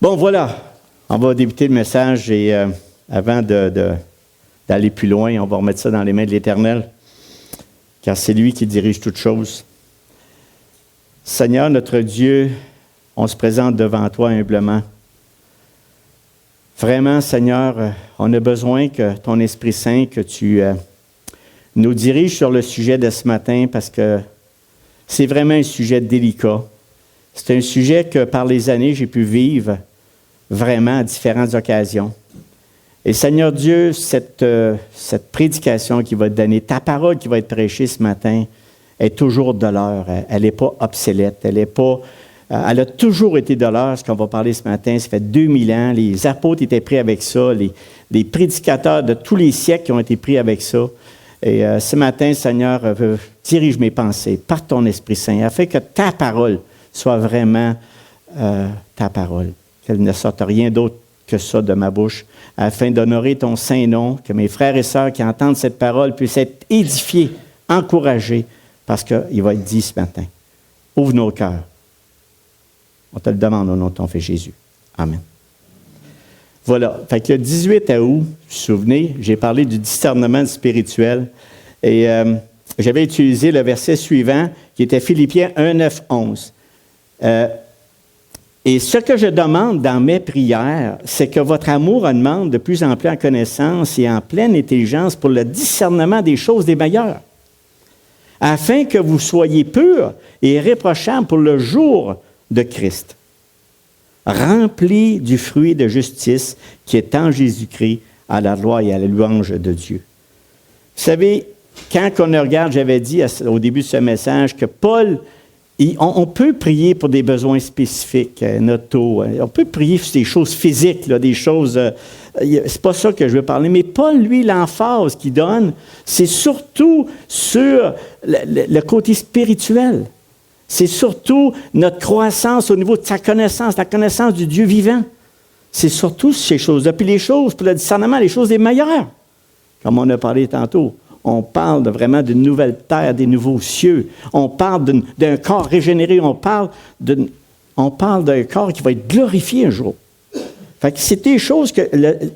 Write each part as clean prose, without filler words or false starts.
Bon, voilà. On va débuter le message et avant d'aller plus loin, on va remettre ça dans les mains de l'Éternel, car c'est lui qui dirige toutes choses. Seigneur, notre Dieu, on se présente devant toi humblement. Vraiment, Seigneur, on a besoin que ton Esprit Saint, que tu nous diriges sur le sujet de ce matin, parce que c'est vraiment un sujet délicat. C'est un sujet que par les années, j'ai pu vivre vraiment à différentes occasions. Et Seigneur Dieu, cette prédication qui va te donner, ta parole qui va être prêchée ce matin, est toujours de l'heure. Elle n'est pas obsolète. Elle a toujours été de l'heure, ce qu'on va parler ce matin. Ça fait 2000 ans. Les apôtres étaient pris avec ça. Les prédicateurs de tous les siècles ont été pris avec ça. Et ce matin, Seigneur, dirige mes pensées par ton Esprit Saint, afin que ta parole soit vraiment ta parole. Qu'elle ne sorte rien d'autre que ça de ma bouche, afin d'honorer ton saint nom, que mes frères et sœurs qui entendent cette parole puissent être édifiés, encouragés, parce qu'il va être dit ce matin. Ouvre nos cœurs. On te le demande au nom de ton Fils Jésus. Amen. Voilà. Fait que le 18 août, vous vous souvenez, j'ai parlé du discernement spirituel et j'avais utilisé le verset suivant qui était Philippiens 1, 9, 11. Et ce que je demande dans mes prières, c'est que votre amour augmente de plus en plus en connaissance et en pleine intelligence pour le discernement des choses des meilleures, afin que vous soyez purs et irréprochables pour le jour de Christ, remplis du fruit de justice qui est en Jésus-Christ, à la gloire et à la louange de Dieu. Vous savez, quand on regarde, j'avais dit au début de ce message que Paul, on peut prier pour des besoins spécifiques, on peut prier sur des choses physiques, là, des choses, c'est pas ça que je veux parler, mais Paul, lui, l'emphase qu'il donne, c'est surtout sur le côté spirituel. C'est surtout notre croissance au niveau de sa connaissance, la connaissance du Dieu vivant. C'est surtout ces choses-là. Puis les choses, pour le discernement, les choses les meilleures, comme on a parlé tantôt. On parle vraiment d'une nouvelle terre, des nouveaux cieux. On parle d'un corps régénéré. On parle d'un corps qui va être glorifié un jour. Fait que c'est des choses que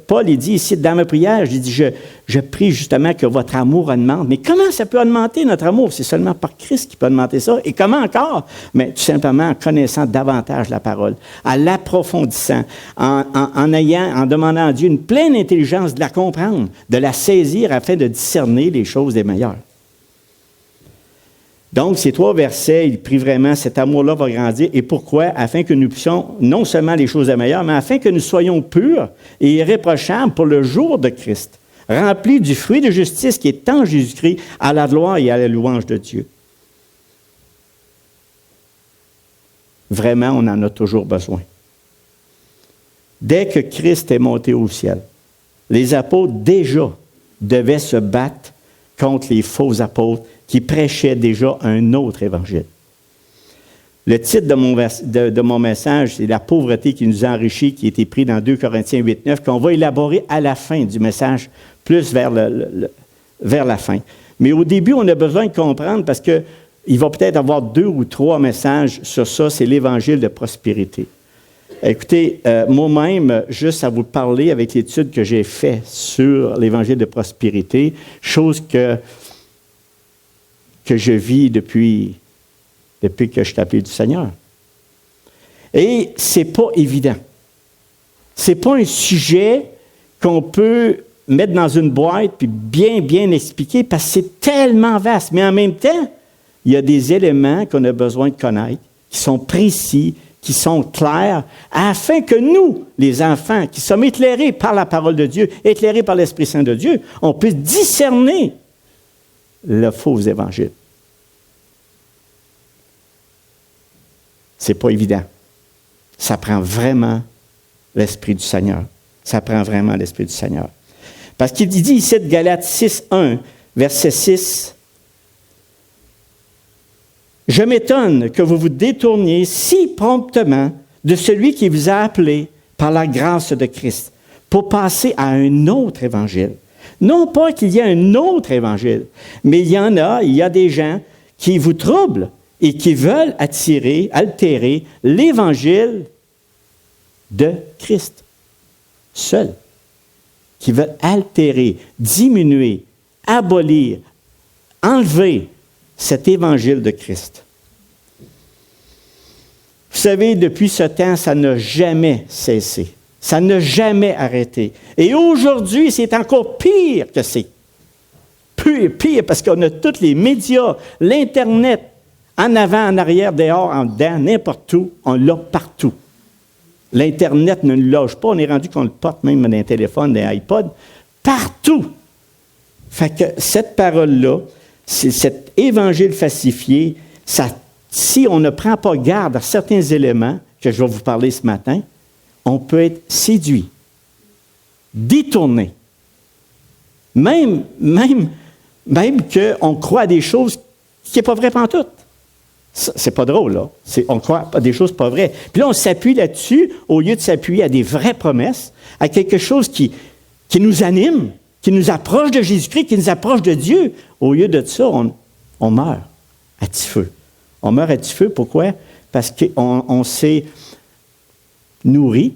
Paul dit ici dans ma prière. Je dis, je prie justement que votre amour augmente. Mais comment ça peut augmenter notre amour? C'est seulement par Christ qui peut augmenter ça. Et comment encore? Mais tout simplement en connaissant davantage la parole, en l'approfondissant, en demandant à Dieu une pleine intelligence de la comprendre, de la saisir afin de discerner les choses des meilleures. Donc, ces 3 versets, il prie vraiment, cet amour-là va grandir. Et pourquoi? Afin que nous puissions, non seulement les choses les meilleures, mais afin que nous soyons purs et irréprochables pour le jour de Christ, remplis du fruit de justice qui est en Jésus-Christ, à la gloire et à la louange de Dieu. Vraiment, on en a toujours besoin. Dès que Christ est monté au ciel, les apôtres déjà devaient se battre contre les faux apôtres qui prêchaient déjà un autre évangile. Le titre de mon message, c'est « La pauvreté qui nous enrichit », qui a été pris dans 2 Corinthiens 8, 9, qu'on va élaborer à la fin du message, plus vers la fin. Mais au début, on a besoin de comprendre parce qu'il va peut-être avoir 2 ou 3 messages sur ça, c'est l'évangile de prospérité. Écoutez, moi-même, juste à vous parler avec l'étude que j'ai faite sur l'évangile de prospérité, chose que je vis depuis que je suis appelé du Seigneur. Et c'est pas évident. C'est pas un sujet qu'on peut mettre dans une boîte puis bien expliquer parce que c'est tellement vaste. Mais en même temps, il y a des éléments qu'on a besoin de connaître, qui sont précis, qui sont clairs, afin que nous, les enfants, qui sommes éclairés par la parole de Dieu, éclairés par l'Esprit Saint de Dieu, on puisse discerner le faux évangile. C'est pas évident. Ça prend vraiment l'Esprit du Seigneur. Ça prend vraiment l'Esprit du Seigneur. Parce qu'il dit ici de Galates 6, 1, verset 6, « Je m'étonne que vous vous détourniez si promptement de celui qui vous a appelé par la grâce de Christ pour passer à un autre évangile. » Non pas qu'il y ait un autre évangile, mais il y a des gens qui vous troublent et qui veulent altérer l'évangile de Christ. Seul. Qui veulent altérer, diminuer, abolir, enlever cet évangile de Christ. Vous savez, depuis ce temps, ça n'a jamais cessé. Ça n'a jamais arrêté. Et aujourd'hui, c'est encore pire que c'est. Pire, parce qu'on a tous les médias, l'Internet, en avant, en arrière, dehors, en dedans, n'importe où, on l'a partout. L'Internet ne nous loge pas, on est rendu qu'on le porte même dans les téléphones, dans les iPods, partout. Fait que cette parole-là, c'est cet évangile falsifié, ça, si on ne prend pas garde à certains éléments que je vais vous parler ce matin, on peut être séduit, détourné. Même qu'on croit à des choses qui n'est pas vrai pantoute. C'est pas drôle, là. On croit à des choses pas vraies. Puis là, on s'appuie là-dessus, au lieu de s'appuyer à des vraies promesses, à quelque chose qui nous anime, qui nous approche de Jésus-Christ, qui nous approche de Dieu. Au lieu de ça, on meurt à petit feu. On meurt à petit feu, pourquoi? Parce qu'on s'est nourri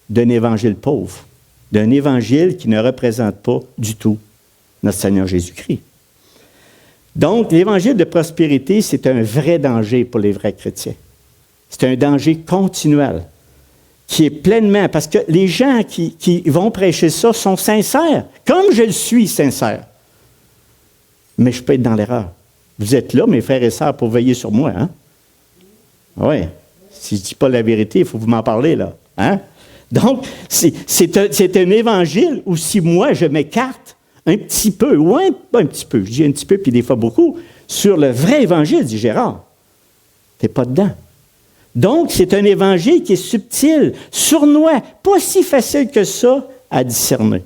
d'un évangile pauvre, d'un évangile qui ne représente pas du tout notre Seigneur Jésus-Christ. Donc, l'évangile de prospérité, c'est un vrai danger pour les vrais chrétiens. C'est un danger continuel qui est pleinement... Parce que les gens qui vont prêcher ça sont sincères, comme je le suis sincère. Mais je peux être dans l'erreur. Vous êtes là, mes frères et sœurs, pour veiller sur moi, hein? Oui. Si je ne dis pas la vérité, il faut vous m'en parler, là. Hein? Donc, c'est un évangile où si moi, je m'écarte un petit peu, ou pas un petit peu, je dis un petit peu, puis des fois beaucoup, sur le vrai évangile, dit Gérard. Tu n'es pas dedans. Donc, c'est un évangile qui est subtil, sournois, pas si facile que ça à discerner.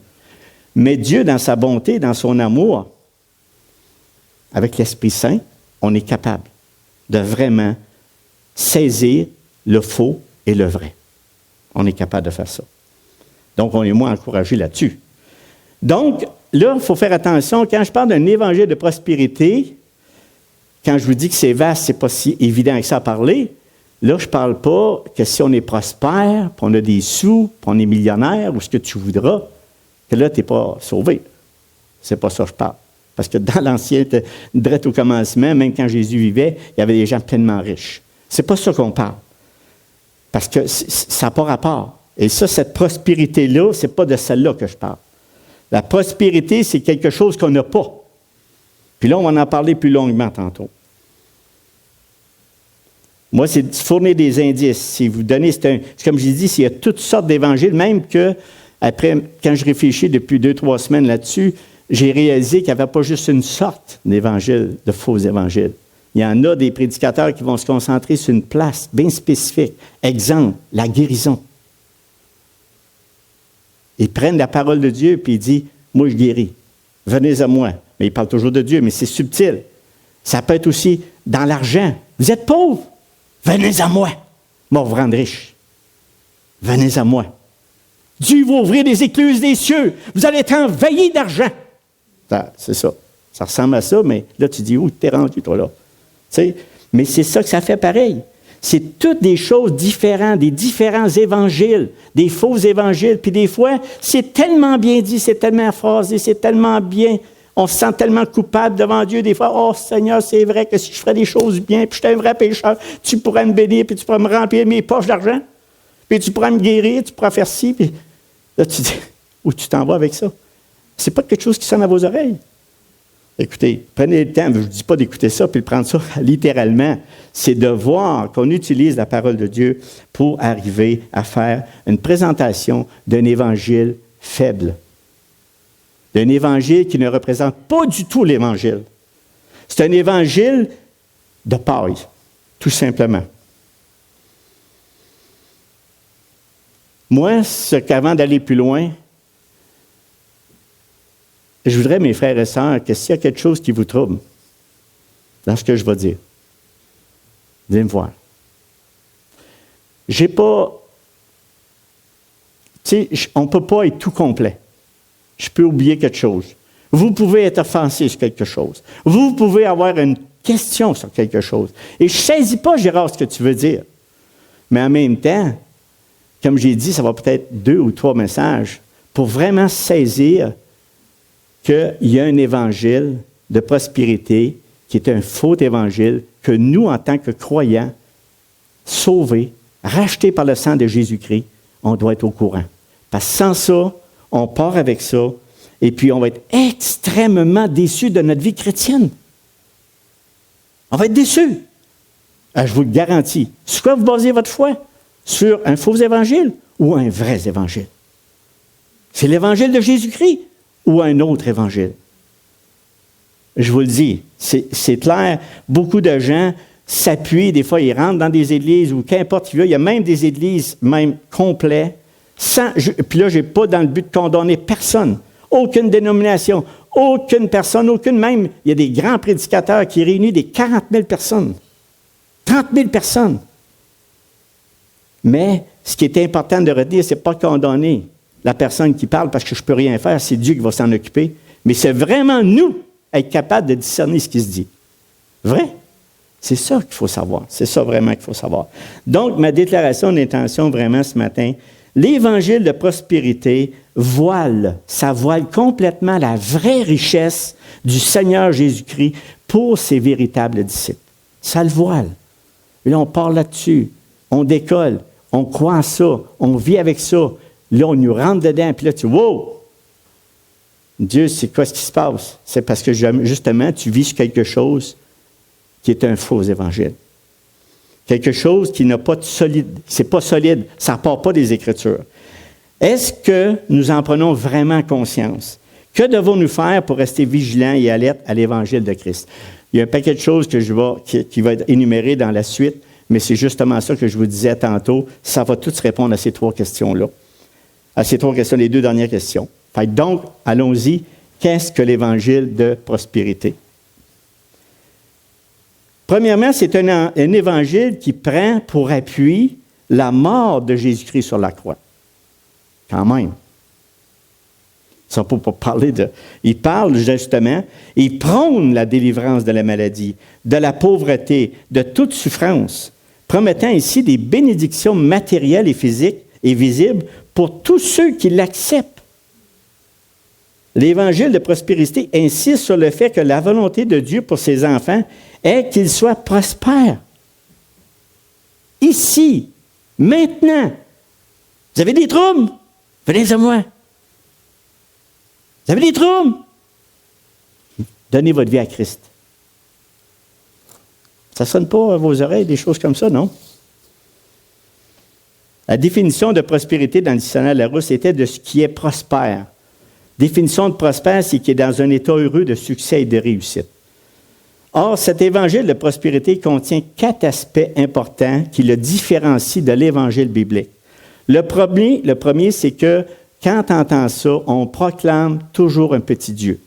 Mais Dieu, dans sa bonté, dans son amour, avec l'Esprit Saint, on est capable de vraiment saisir le faux et le vrai. On est capable de faire ça. Donc, on est moins encouragé là-dessus. Donc, là, il faut faire attention. Quand je parle d'un évangile de prospérité, quand je vous dis que c'est vaste, ce n'est pas si évident que ça à parler, là, je ne parle pas que si on est prospère, puis on a des sous, puis on est millionnaire, ou ce que tu voudras, que là, tu n'es pas sauvé. Ce n'est pas ça que je parle. Parce que dans l'Ancien, direct au commencement, même quand Jésus vivait, il y avait des gens pleinement riches. Ce n'est pas ça qu'on parle. Parce que ça n'a pas rapport. Et ça, cette prospérité-là, ce n'est pas de celle-là que je parle. La prospérité, c'est quelque chose qu'on n'a pas. Puis là, on va en parler plus longuement tantôt. Moi, c'est de fournir des indices. Si vous donnez, c'est comme je l'ai dit, il y a toutes sortes d'évangiles, même que, après, quand je réfléchis depuis 2-3 semaines là-dessus, j'ai réalisé qu'il n'y avait pas juste une sorte d'évangile, de faux évangiles. Il y en a des prédicateurs qui vont se concentrer sur une place bien spécifique. Exemple, la guérison. Ils prennent la parole de Dieu et ils disent « Moi, je guéris. Venez à moi. » Mais ils parlent toujours de Dieu, mais c'est subtil. Ça peut être aussi dans l'argent. Vous êtes pauvre? Venez à moi. Moi, vous rendre riche. Venez à moi. Dieu va ouvrir les écluses des cieux. Vous allez être envahi d'argent. C'est ça. Ça ressemble à ça, mais là, tu dis « Où t'es rendu, toi, là? » Tu sais, mais c'est ça que ça fait pareil. C'est toutes des choses différentes, des différents évangiles, des faux évangiles. Puis des fois, c'est tellement bien dit, c'est tellement phrasé, c'est tellement bien. On se sent tellement coupable devant Dieu. Des fois, « Oh Seigneur, c'est vrai que si je ferais des choses bien, puis je suis un vrai pécheur, tu pourrais me bénir, puis tu pourrais me remplir mes poches d'argent. Puis tu pourrais me guérir, tu pourrais faire ci. » Puis là, tu dis, où tu t'en vas avec ça? C'est pas quelque chose qui sonne à vos oreilles. Écoutez, prenez le temps, je ne dis pas d'écouter ça puis de prendre ça littéralement. C'est de voir qu'on utilise la parole de Dieu pour arriver à faire une présentation d'un évangile faible. D'un évangile qui ne représente pas du tout l'évangile. C'est un évangile de paille, tout simplement. Moi, qu'avant d'aller plus loin, je voudrais, mes frères et sœurs, que s'il y a quelque chose qui vous trouble dans ce que je vais dire, venez me voir. J'ai pas... Tu sais, on ne peut pas être tout complet. Je peux oublier quelque chose. Vous pouvez être offensé sur quelque chose. Vous pouvez avoir une question sur quelque chose. Et je ne saisis pas, Gérard, ce que tu veux dire. Mais en même temps, comme j'ai dit, ça va peut-être 2 ou 3 messages pour vraiment saisir qu'il y a un évangile de prospérité qui est un faux évangile que nous, en tant que croyants, sauvés, rachetés par le sang de Jésus-Christ, on doit être au courant. Parce que sans ça, on part avec ça et puis on va être extrêmement déçus de notre vie chrétienne. On va être déçus. Je vous le garantis. Sur quoi vous basez votre foi? Sur un faux évangile ou un vrai évangile? C'est l'évangile de Jésus-Christ ou un autre évangile? Je vous le dis, c'est clair. Beaucoup de gens s'appuient, des fois ils rentrent dans des églises ou qu'importe il y a même des églises même complètes. Puis là, je n'ai pas dans le but de condamner personne. Aucune dénomination, aucune personne, aucune même. Il y a des grands prédicateurs qui réunissent des 40 000 personnes. 30 000 personnes. Mais ce qui est important de retenir, ce n'est pas condamner la personne qui parle parce que je ne peux rien faire, c'est Dieu qui va s'en occuper. Mais c'est vraiment nous être capables de discerner ce qui se dit. Vrai? C'est ça qu'il faut savoir. C'est ça vraiment qu'il faut savoir. Donc, ma déclaration d'intention vraiment ce matin, l'évangile de prospérité ça voile complètement la vraie richesse du Seigneur Jésus-Christ pour ses véritables disciples. Ça le voile. Et là, on part là-dessus. On décolle. On croit en ça. On vit avec ça. Là, on nous rentre dedans. Puis là, tu dis, wow! Dieu, c'est quoi ce qui se passe? C'est parce que justement, tu vis sur quelque chose qui est un faux évangile. Quelque chose qui n'a pas de solide. C'est pas solide. Ça ne part pas des Écritures. Est-ce que nous en prenons vraiment conscience? Que devons-nous faire pour rester vigilants et alertes à l'Évangile de Christ? Il y a un paquet de choses qui va être énuméré dans la suite, mais c'est justement ça que je vous disais tantôt. Ça va tous répondre à ces 3 questions-là. À ces 3 questions, les 2 dernières questions. Donc, allons-y. Qu'est-ce que l'Évangile de prospérité? Premièrement, c'est un évangile qui prend pour appui la mort de Jésus-Christ sur la croix. Quand même. Ça ne peut pas parler de... Il parle justement, il prône la délivrance de la maladie, de la pauvreté, de toute souffrance, promettant ici des bénédictions matérielles et physiques et visibles pour tous ceux qui l'acceptent. L'Évangile de prospérité insiste sur le fait que la volonté de Dieu pour ses enfants est qu'ils soient prospères. Ici, maintenant. Vous avez des troubles? Venez à moi. Vous avez des troubles? Donnez votre vie à Christ. Ça ne sonne pas à vos oreilles, des choses comme ça, non? La définition de prospérité dans le dictionnaire Larousse était de ce qui est prospère. Définition de prospère, c'est qui est dans un état heureux de succès et de réussite. Or, cet évangile de prospérité contient 4 aspects importants qui le différencient de l'évangile biblique. Le premier, c'est que quand on entend ça, on proclame toujours un petit Dieu.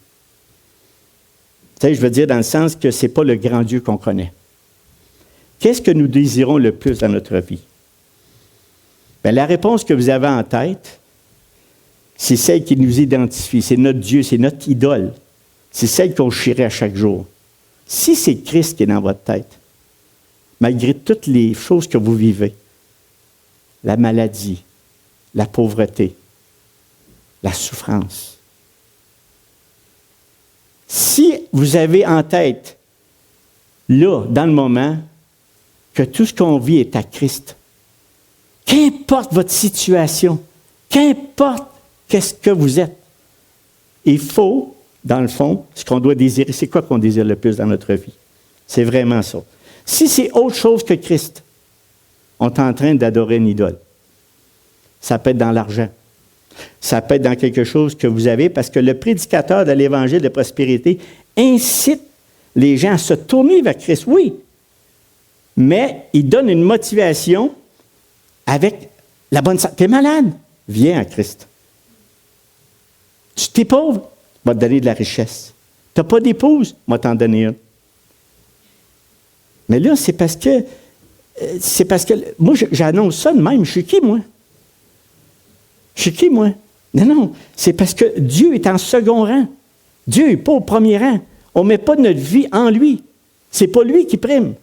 Tu sais, je veux dire dans le sens que ce n'est pas le grand Dieu qu'on connaît. Qu'est-ce que nous désirons le plus dans notre vie? Bien, la réponse que vous avez en tête, c'est celle qui nous identifie. C'est notre Dieu, c'est notre idole. C'est celle qu'on chierait à chaque jour. Si c'est Christ qui est dans votre tête, malgré toutes les choses que vous vivez, la maladie, la pauvreté, la souffrance. Si vous avez en tête, là, dans le moment, que tout ce qu'on vit est à Christ, qu'importe votre situation, qu'importe qu'est-ce que vous êtes, il faut, dans le fond, ce qu'on doit désirer, c'est quoi qu'on désire le plus dans notre vie? C'est vraiment ça. Si c'est autre chose que Christ, on est en train d'adorer une idole. Ça peut être dans l'argent. Ça peut être dans quelque chose que vous avez, parce que le prédicateur de l'Évangile de prospérité incite les gens à se tourner vers Christ, oui. Mais il donne une motivation avec la bonne santé. Tu es malade? Viens à Christ. Tu es pauvre? Il va te donner de la richesse. Tu n'as pas d'épouse? Il va t'en donner une. Mais là, c'est parce que moi, j'annonce ça de même. Je suis qui, moi? Je suis qui, moi? Non, c'est parce que Dieu est en second rang. Dieu n'est pas au premier rang. On ne met pas notre vie en lui. Ce n'est pas lui qui prime.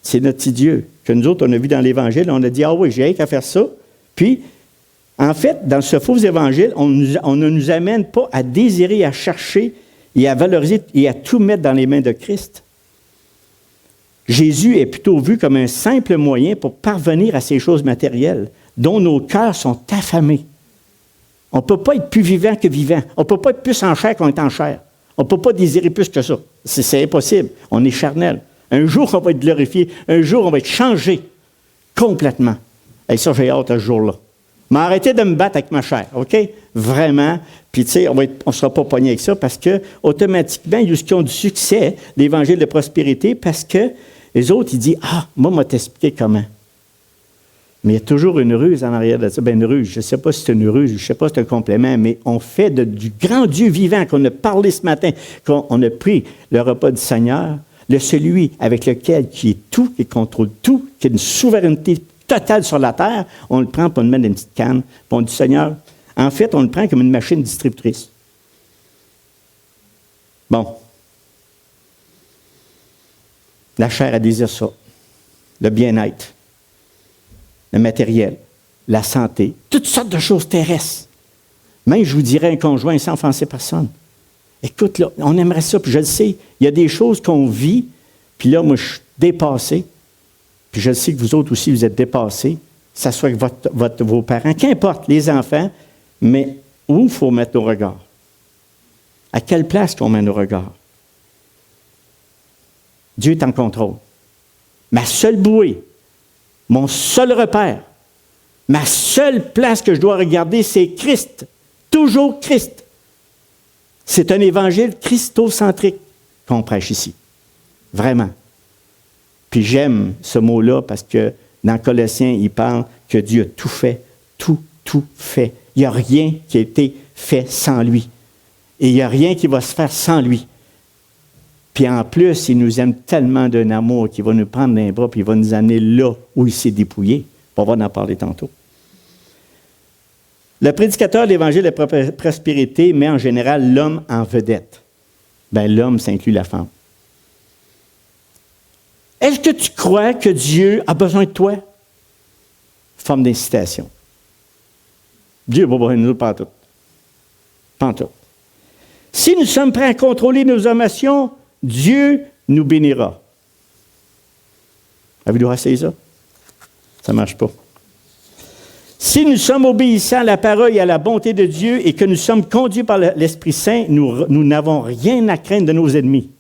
C'est notre petit Dieu que nous autres, on a vu dans l'Évangile. On a dit, ah oui, j'ai rien qu'à faire ça. Puis, en fait, dans ce faux évangile, on ne nous amène pas à désirer, à chercher et à valoriser et à tout mettre dans les mains de Christ. Jésus est plutôt vu comme un simple moyen pour parvenir à ces choses matérielles dont nos cœurs sont affamés. On ne peut pas être plus vivant que vivant. On ne peut pas être plus en chair qu'on est en chair. On ne peut pas désirer plus que ça. C'est impossible. On est charnel. Un jour, on va être glorifié. Un jour, on va être changé complètement. Et ça, j'ai hâte à ce jour-là. Mais arrêtez de me battre avec ma chair, OK? Vraiment. Puis, tu sais, on ne sera pas pogné avec ça parce que, automatiquement, il y a ceux qui ont du succès, l'évangile de prospérité, parce que les autres, ils disent, ah, moi t'expliquer comment. Mais il y a toujours une ruse en arrière de ça. Bien, une ruse, je ne sais pas si c'est une ruse, je ne sais pas si c'est un complément, mais on fait du grand Dieu vivant qu'on a parlé ce matin, qu'on a pris le repas du Seigneur, celui avec lequel qui est tout, qui contrôle tout, qui a une souveraineté totale sur la terre, on le prend pour nous mettre dans une petite canne, puis on dit, Seigneur, en fait, on le prend comme une machine distributrice. Bon. La chair, elle désire ça. Le bien-être, le matériel, la santé, toutes sortes de choses terrestres. Même, je vous dirais, un conjoint sans offenser personne. Écoute, là, on aimerait ça, puis je le sais, il y a des choses qu'on vit, puis là, moi, je suis dépassé, puis je le sais que vous autres aussi, vous êtes dépassés, que ce soit avec vos parents, qu'importe, les enfants, mais où il faut mettre nos regards? À quelle place qu'on met nos regards? Dieu est en contrôle. Ma seule bouée, mon seul repère, ma seule place que je dois regarder, c'est Christ. Toujours Christ. C'est un évangile christocentrique qu'on prêche ici. Vraiment. Puis j'aime ce mot-là parce que dans Colossiens, il parle que Dieu a tout fait, tout fait. Il n'y a rien qui a été fait sans lui. Et il n'y a rien qui va se faire sans lui. Puis en plus, il nous aime tellement d'un amour qu'il va nous prendre dans les bras puis il va nous amener là où il s'est dépouillé. On va en parler tantôt. Le prédicateur de l'Évangile de la prospérité met en général l'homme en vedette. Bien, l'homme, ça inclut la femme. Est-ce que tu crois que Dieu a besoin de toi? Forme d'incitation. Dieu n'a pas besoin de nous, pas en tout. Pas en tout. Si nous sommes prêts à contrôler nos émotions, Dieu nous bénira. Avez-vous essayé ça? Ça ne marche pas. Si nous sommes obéissants à la parole et à la bonté de Dieu et que nous sommes conduits par l'Esprit Saint, nous n'avons rien à craindre de nos ennemis.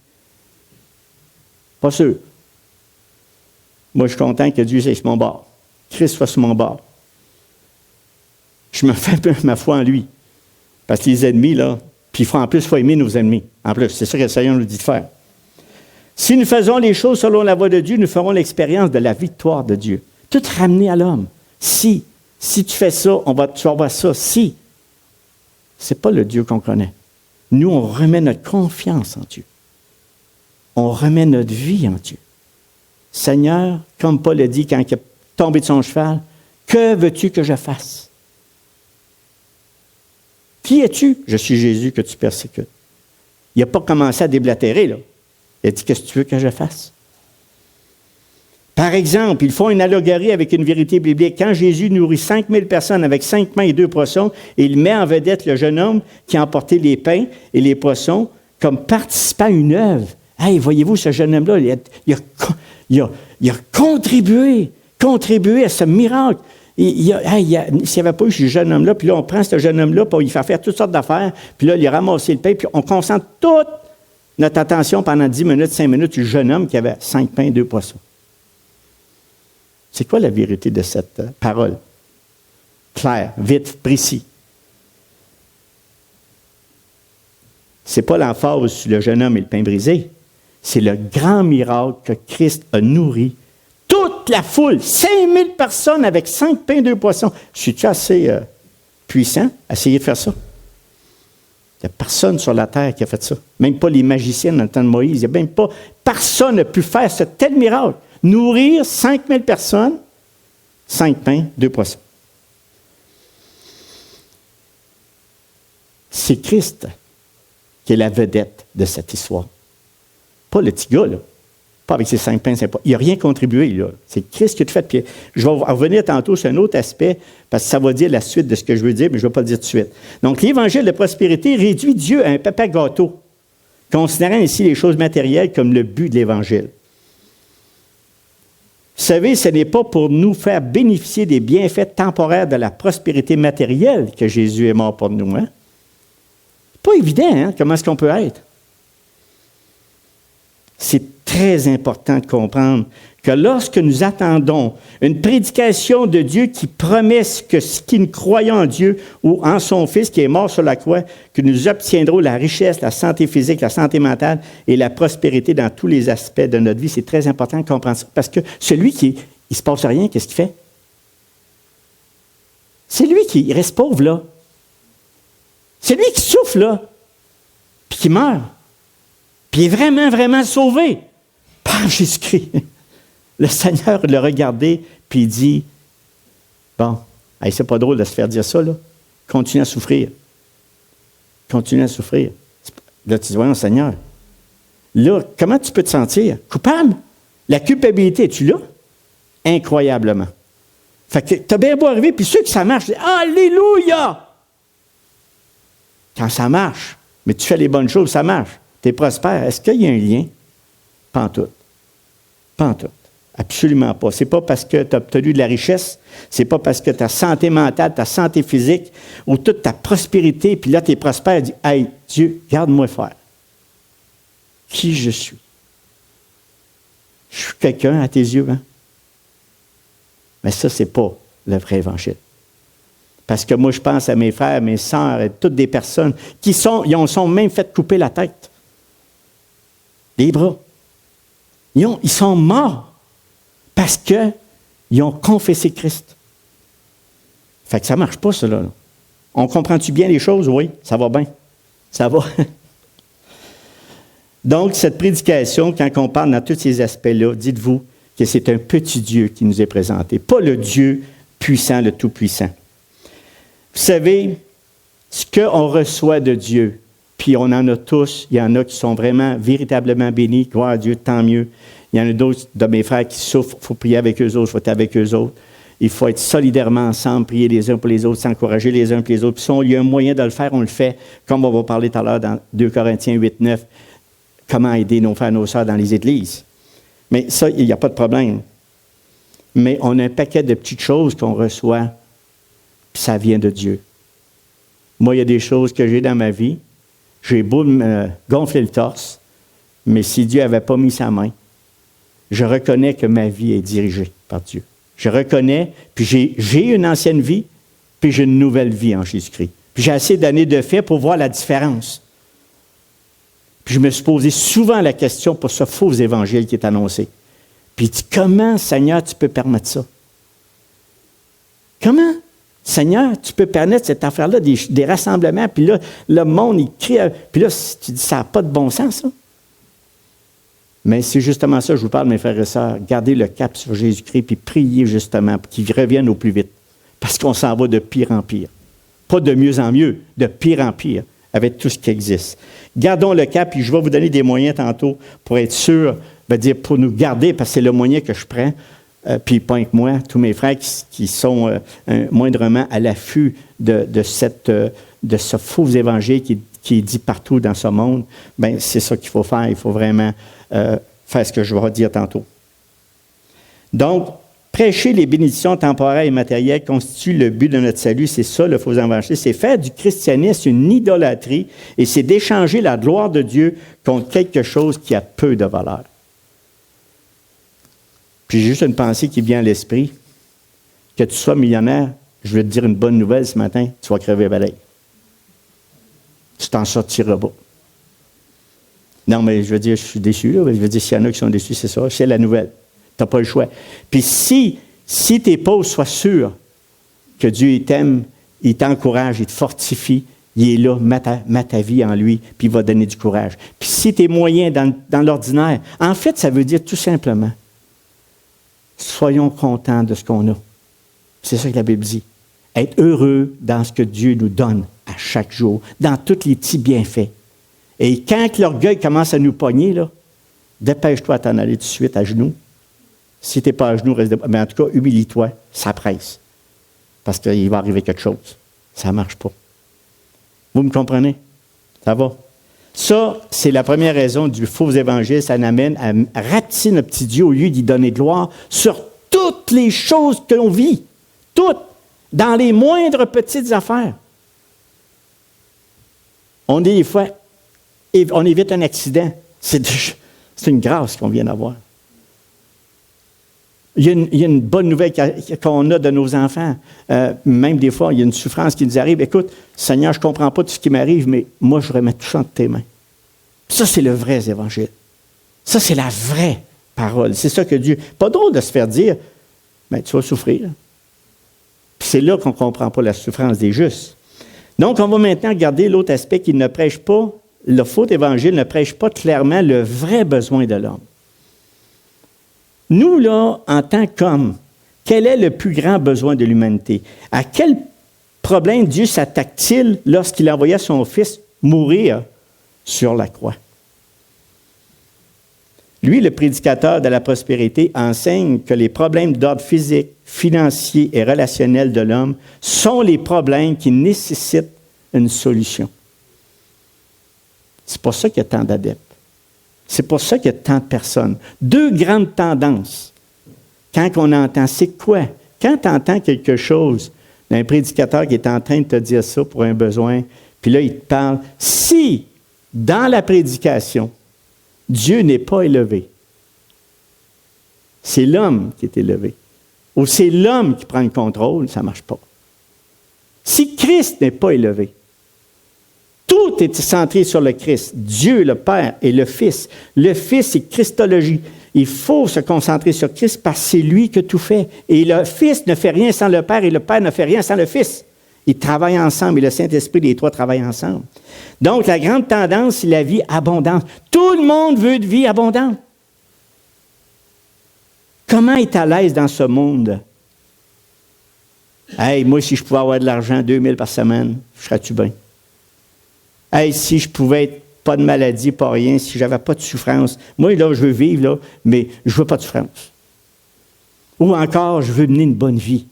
Pas sûr. Moi, je suis content que Dieu soit sur mon bord. Christ soit sur mon bord. Je me fais un peu ma foi en lui. Parce que les ennemis, là, puis en plus, il faut aimer nos ennemis. En plus, c'est ça que le Seigneur nous dit de faire. Si nous faisons les choses selon la voie de Dieu, nous ferons l'expérience de la victoire de Dieu. Tout ramené à l'homme. Si tu fais ça, tu vas avoir ça. Si. Ce n'est pas le Dieu qu'on connaît. Nous, on remet notre confiance en Dieu. On remet notre vie en Dieu. Seigneur, comme Paul a dit quand il est tombé de son cheval, que veux-tu que je fasse? Qui es-tu? Je suis Jésus que tu persécutes. Il n'a pas commencé à déblatérer, là. Il a dit, qu'est-ce que tu veux que je fasse? Par exemple, ils font une allégorie avec une vérité biblique. Quand Jésus nourrit 5000 personnes avec 5 pains et 2 poissons, et il met en vedette le jeune homme qui a emporté les pains et les poissons comme participant à une œuvre. Hey, voyez-vous, ce jeune homme-là, il a contribué à ce miracle. S'il n'y avait pas eu ce jeune homme-là, puis là, on prend ce jeune homme-là, puis il fait faire toutes sortes d'affaires, puis là, il a ramassé le pain, puis on concentre toute notre attention pendant 10 minutes, 5 minutes, du jeune homme qui avait 5 pains et 2 poissons. C'est quoi la vérité de cette parole? Claire, vite, précis. Ce n'est pas l'emphase sur le jeune homme et le pain brisé. C'est le grand miracle que Christ a nourri toute la foule, 5000 personnes avec 5 pains et 2 poissons. Suis-tu assez puissant à essayer de faire ça? Il n'y a personne sur la terre qui a fait ça. Même pas les magiciens dans le temps de Moïse. Il n'y a même pas. Personne n'a pu faire ce tel miracle. Nourrir 5000 personnes, 5 pains, 2 poissons. C'est Christ qui est la vedette de cette histoire. Pas le petit gars, là. Pas avec ses 5 pains, c'est pas. Il n'a rien contribué, là. C'est Christ qui a tout fait. Puis je vais revenir tantôt sur un autre aspect, parce que ça va dire la suite de ce que je veux dire, mais je ne vais pas le dire tout de suite. Donc, l'évangile de prospérité réduit Dieu à un papa gâteau, considérant ainsi les choses matérielles comme le but de l'évangile. Vous savez, ce n'est pas pour nous faire bénéficier des bienfaits temporaires de la prospérité matérielle que Jésus est mort pour nous. Hein? C'est pas évident, hein? Comment est-ce qu'on peut être? C'est très important de comprendre que lorsque nous attendons une prédication de Dieu qui promet que ce qui nous croyons en Dieu ou en son Fils qui est mort sur la croix, que nous obtiendrons la richesse, la santé physique, la santé mentale et la prospérité dans tous les aspects de notre vie, c'est très important de comprendre ça. Parce que celui qui ne se passe rien, qu'est-ce qu'il fait? C'est lui qui reste pauvre, là. C'est lui qui souffre, là, puis qui meurt. Puis il est vraiment, vraiment sauvé par Jésus-Christ. Le Seigneur l'a regardé, puis il dit, bon, hey, c'est pas drôle de se faire dire ça, là. Continue à souffrir. Continue à souffrir. Là, tu dis, voyons, Seigneur, là, comment tu peux te sentir? Coupable? La culpabilité, es-tu là? Incroyablement. Fait que tu as bien beau arriver, puis ceux que ça marche, Alléluia! Quand ça marche, mais tu fais les bonnes choses, ça marche. Tu es prospère. Est-ce qu'il y a un lien? Pas en tout. Pas en tout. Absolument pas. Ce n'est pas parce que tu as obtenu de la richesse, ce n'est pas parce que ta santé mentale, ta santé physique, ou toute ta prospérité, puis là, tu es prospère, tu dis, hey, Dieu, garde-moi faire. Qui je suis? Je suis quelqu'un à tes yeux, hein? Mais ça, ce n'est pas le vrai évangile. Parce que moi, je pense à mes frères, mes sœurs, et toutes des personnes qui ils ont sont même fait couper la tête. Les bras. Ils sont morts parce qu'ils ont confessé Christ. Fait que ça ne marche pas, cela. Là. On comprend-tu bien les choses? Oui, ça va bien. Ça va. Donc, cette prédication, quand on parle dans tous ces aspects-là, dites-vous que c'est un petit Dieu qui nous est présenté, pas le Dieu puissant, le Tout-Puissant. Vous savez, ce qu'on reçoit de Dieu, puis on en a tous, il y en a qui sont vraiment, véritablement bénis, gloire à Dieu, tant mieux. Il y en a d'autres de mes frères qui souffrent, il faut prier avec eux autres, il faut être avec eux autres. Il faut être solidairement ensemble, prier les uns pour les autres, s'encourager les uns pour les autres. Puis si il y a un moyen de le faire, on le fait, comme on va parler tout à l'heure dans 2 Corinthiens 8, 9, comment aider nos frères et nos sœurs dans les églises. Mais ça, il n'y a pas de problème. Mais on a un paquet de petites choses qu'on reçoit, puis ça vient de Dieu. Moi, il y a des choses que j'ai dans ma vie, j'ai beau me gonfler le torse, mais si Dieu n'avait pas mis sa main, je reconnais que ma vie est dirigée par Dieu. Je reconnais, puis j'ai une ancienne vie, puis j'ai une nouvelle vie en Jésus-Christ. Puis j'ai assez d'années de fait pour voir la différence. Puis je me suis posé souvent la question pour ce faux évangile qui est annoncé. Puis il dit, comment, Seigneur, tu peux permettre ça? Comment? Seigneur, tu peux permettre cette affaire-là, des rassemblements, puis là, le monde, il crie, puis là, tu dis, ça n'a pas de bon sens, ça. Mais c'est justement ça, je vous parle, mes frères et sœurs, gardez le cap sur Jésus-Christ, puis priez justement pour qu'il revienne au plus vite. Parce qu'on s'en va de pire en pire. Pas de mieux en mieux, de pire en pire, avec tout ce qui existe. Gardons le cap, puis je vais vous donner des moyens tantôt pour être sûr, pour nous garder, parce que c'est le moyen que je prends. Puis pas que moi, tous mes frères qui sont moindrement à l'affût de ce faux évangile qui est dit partout dans ce monde, bien, c'est ça qu'il faut faire. Il faut vraiment faire ce que je vais dire tantôt. Donc, prêcher les bénédictions temporaires et matérielles constitue le but de notre salut. C'est ça, le faux évangile. C'est faire du christianisme une idolâtrie et c'est d'échanger la gloire de Dieu contre quelque chose qui a peu de valeur. Puis j'ai juste une pensée qui vient à l'esprit. Que tu sois millionnaire, je vais te dire une bonne nouvelle ce matin, tu vas crever pareil. Tu t'en sortiras pas. Non, mais je veux dire, je suis déçu. Là. Je veux dire, s'il y en a qui sont déçus, c'est ça. C'est la nouvelle. Tu n'as pas le choix. Puis si tes pauvres, sois sûr que Dieu t'aime, il t'encourage, il te fortifie, il est là, mets ta vie en lui, puis il va donner du courage. Puis si tu es moyen dans l'ordinaire, en fait, ça veut dire tout simplement, soyons contents de ce qu'on a. C'est ça que la Bible dit. Être heureux dans ce que Dieu nous donne à chaque jour, dans tous les petits bienfaits. Et quand l'orgueil commence à nous pogner, là, Dépêche-toi à t'en aller tout de suite à genoux. Si tu n'es pas à genoux, reste debout. Mais en tout cas, humilie-toi, ça presse. Parce qu'il va arriver quelque chose. Ça ne marche pas. Vous me comprenez? Ça va? Ça, c'est la première raison du faux évangile. Ça n'amène à rapetisser notre petit Dieu au lieu d'y donner gloire sur toutes les choses que l'on vit. Toutes. Dans les moindres petites affaires. On dit des fois, on évite un accident. C'est une grâce qu'on vient d'avoir. Il y a une bonne nouvelle qu'on a de nos enfants. Même des fois, il y a une souffrance qui nous arrive. Écoute, Seigneur, je ne comprends pas tout ce qui m'arrive, mais moi, je remets tout ça entre tes mains. Ça, c'est le vrai évangile. Ça, c'est la vraie parole. C'est ça que Dieu... Pas drôle de se faire dire, mais tu vas souffrir. Puis c'est là qu'on ne comprend pas la souffrance des justes. Donc, on va maintenant regarder l'autre aspect qui ne prêche pas, le faux évangile ne prêche pas clairement le vrai besoin de l'homme. Nous, là, en tant qu'hommes, quel est le plus grand besoin de l'humanité? À quel problème Dieu s'attaque-t-il lorsqu'il envoya son Fils mourir sur la croix? Lui, le prédicateur de la prospérité, enseigne que les problèmes d'ordre physique, financier et relationnel de l'homme sont les problèmes qui nécessitent une solution. C'est pour ça qu'il y a tant d'adeptes. C'est pour ça qu'il y a tant de personnes. Deux grandes tendances. Quand on entend, c'est quoi? Quand tu entends quelque chose d'un prédicateur qui est en train de te dire ça pour un besoin, puis là, il te parle, si dans la prédication, Dieu n'est pas élevé, c'est l'homme qui est élevé, ou c'est l'homme qui prend le contrôle, ça ne marche pas. Si Christ n'est pas élevé, tout est centré sur le Christ, Dieu, le Père et le Fils. Le Fils, c'est Christologie. Il faut se concentrer sur Christ parce que c'est lui qui tout fait. Et le Fils ne fait rien sans le Père et le Père ne fait rien sans le Fils. Ils travaillent ensemble et le Saint-Esprit, les trois travaillent ensemble. Donc, la grande tendance, c'est la vie abondante. Tout le monde veut de vie abondante. Comment être à l'aise dans ce monde? Hey, moi, si je pouvais avoir de l'argent, 2000 par semaine, serais-tu bien? Hey, si je pouvais être pas de maladie, pas rien, si j'avais pas de souffrance. Moi, là, je veux vivre, là, mais je veux pas de souffrance. Ou encore, je veux mener une bonne vie.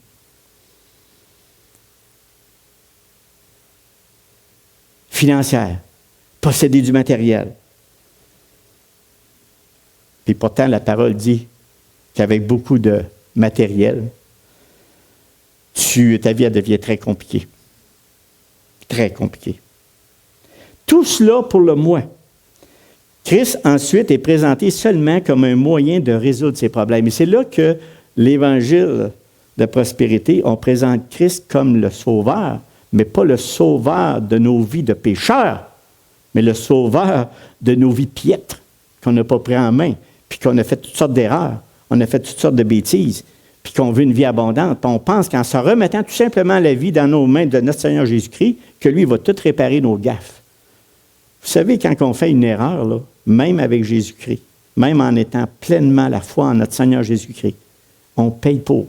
Financière, posséder du matériel. Puis pourtant, la parole dit qu'avec beaucoup de matériel, ta vie elle devient très compliquée. Très compliquée. Tout cela pour le moi. Christ, ensuite, est présenté seulement comme un moyen de résoudre ses problèmes. Et c'est là que l'Évangile de prospérité, on présente Christ comme le sauveur, mais pas le sauveur de nos vies de pécheurs, mais le sauveur de nos vies piètres qu'on n'a pas pris en main, puis qu'on a fait toutes sortes d'erreurs, on a fait toutes sortes de bêtises, puis qu'on veut une vie abondante. Puis on pense qu'en se remettant tout simplement la vie dans nos mains de notre Seigneur Jésus-Christ, que lui va tout réparer nos gaffes. Vous savez, quand on fait une erreur, là, même avec Jésus-Christ, même en étant pleinement la foi en notre Seigneur Jésus-Christ, on paye pour.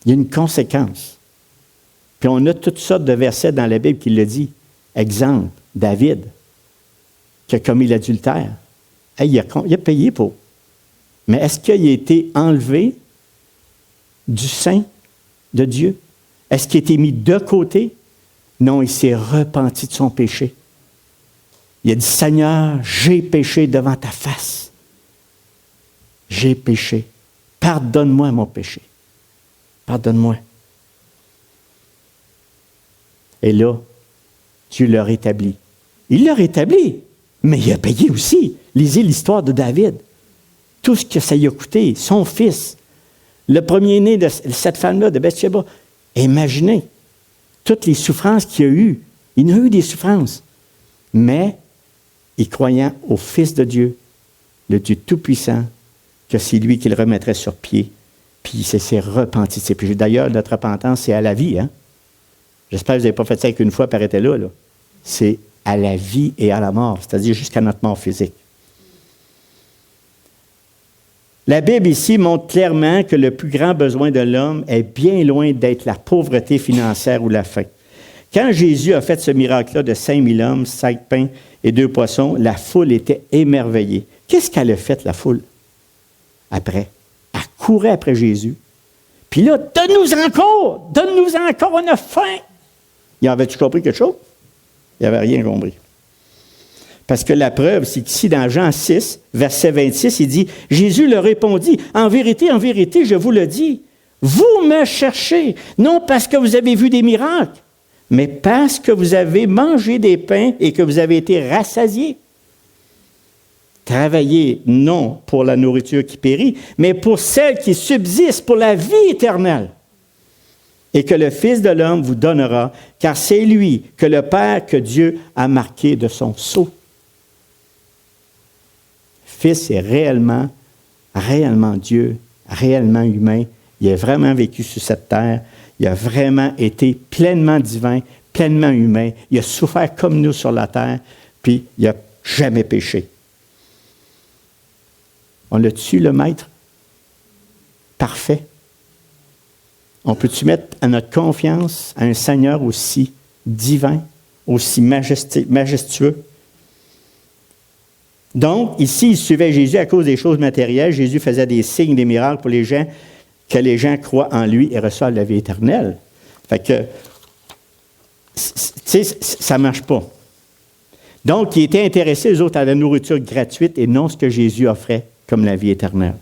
Il y a une conséquence. Puis on a toutes sortes de versets dans la Bible qui le dit. Exemple, David, qui a commis l'adultère. Hey, il a payé pour. Mais est-ce qu'il a été enlevé du sein de Dieu? Est-ce qu'il a été mis de côté? Non, il s'est repenti de son péché. Il a dit, Seigneur, j'ai péché devant ta face. J'ai péché. Pardonne-moi mon péché. Pardonne-moi. Et là, Dieu l'a rétabli. Il l'a rétabli, mais il a payé aussi. Lisez l'histoire de David. Tout ce que ça lui a coûté, son fils, le premier-né de cette femme-là, de Bathsheba. Imaginez toutes les souffrances qu'il a eues. Il a eu des souffrances. Mais, il croyant au Fils de Dieu, le Dieu Tout-Puissant, que c'est lui qui le remettrait sur pied, puis il s'est repenti de ses péchés. D'ailleurs, notre repentance, c'est à la vie. Hein? J'espère que vous n'avez pas fait ça qu'une fois, arrêtez là. C'est à la vie et à la mort, c'est-à-dire jusqu'à notre mort physique. La Bible ici montre clairement que le plus grand besoin de l'homme est bien loin d'être la pauvreté financière ou la faim. Quand Jésus a fait ce miracle-là de 5000 hommes, 5 pains et 2 poissons, la foule était émerveillée. Qu'est-ce qu'elle a fait, la foule, après? Elle courait après Jésus. Puis là, donne-nous encore, on a faim. Il avait-tu compris quelque chose? Il n'avait rien compris. Parce que la preuve, c'est qu'ici, dans Jean 6, verset 26, il dit, Jésus leur répondit, en vérité, je vous le dis, vous me cherchez, non parce que vous avez vu des miracles, mais parce que vous avez mangé des pains et que vous avez été rassasiés. Travaillez non pour la nourriture qui périt, mais pour celle qui subsiste, pour la vie éternelle. Et que le Fils de l'homme vous donnera, car c'est lui que le Père, que Dieu a marqué de son sceau. Le Fils est réellement Dieu, réellement humain. Il a vraiment vécu sur cette terre. Il a vraiment été pleinement divin, pleinement humain. Il a souffert comme nous sur la terre, puis il n'a jamais péché. On l'a-tu, le Maître? Parfait. On peut-tu mettre à notre confiance à un Seigneur aussi divin, aussi majestueux? Donc, ici, il suivait Jésus à cause des choses matérielles. Jésus faisait des signes, des miracles pour les gens, que les gens croient en lui et reçoivent la vie éternelle. Fait que, tu sais, ça ne marche pas. Donc, ils étaient intéressés, eux autres, à la nourriture gratuite et non ce que Jésus offrait comme la vie éternelle.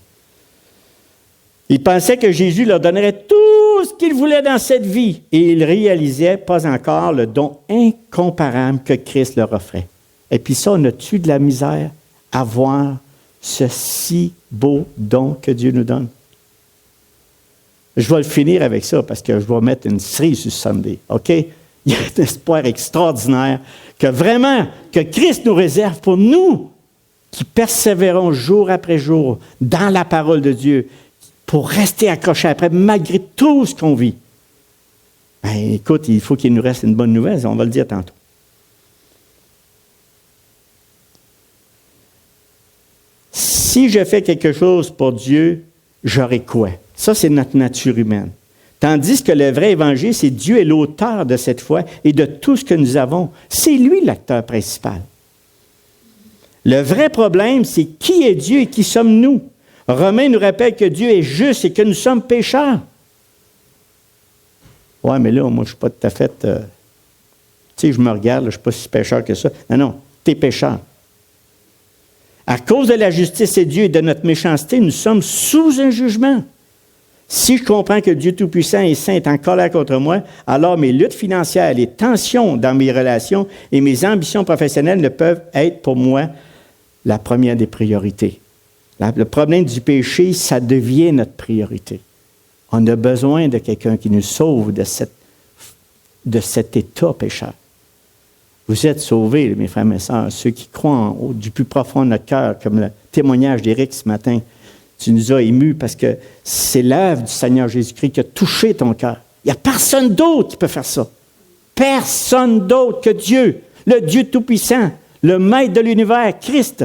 Ils pensaient que Jésus leur donnerait tout ce qu'ils voulaient dans cette vie et ils réalisaient pas encore le don incomparable que Christ leur offrait. Et puis ça, on a-tu de la misère à voir ce si beau don que Dieu nous donne? Je vais le finir avec ça parce que je vais mettre une cerise sur Sunday, OK? Il y a un espoir extraordinaire que Christ nous réserve pour nous qui persévérons jour après jour dans la parole de Dieu pour rester accrochés après, malgré tout ce qu'on vit. Ben, écoute, il faut qu'il nous reste une bonne nouvelle, on va le dire tantôt. Si je fais quelque chose pour Dieu, j'aurai quoi? Ça, c'est notre nature humaine. Tandis que le vrai évangile, c'est Dieu est l'auteur de cette foi et de tout ce que nous avons. C'est lui l'acteur principal. Le vrai problème, c'est qui est Dieu et qui sommes-nous? Romains nous rappelle que Dieu est juste et que nous sommes pécheurs. Ouais, mais là, moi, je ne suis pas tout à fait... tu sais, je me regarde, là, je ne suis pas si pécheur que ça. Non, tu es pécheur. À cause de la justice de Dieu et de notre méchanceté, nous sommes sous un jugement. Si je comprends que Dieu Tout-Puissant et Saint est en colère contre moi, alors mes luttes financières, les tensions dans mes relations et mes ambitions professionnelles ne peuvent être pour moi la première des priorités. Le problème du péché, ça devient notre priorité. On a besoin de quelqu'un qui nous sauve de cet état pécheur. Vous êtes sauvés, mes frères et sœurs, ceux qui croient du plus profond de notre cœur, comme le témoignage d'Éric ce matin. Tu nous as émus parce que c'est l'œuvre du Seigneur Jésus-Christ qui a touché ton cœur. Il n'y a personne d'autre qui peut faire ça. Personne d'autre que Dieu, le Dieu Tout-Puissant, le Maître de l'univers, Christ,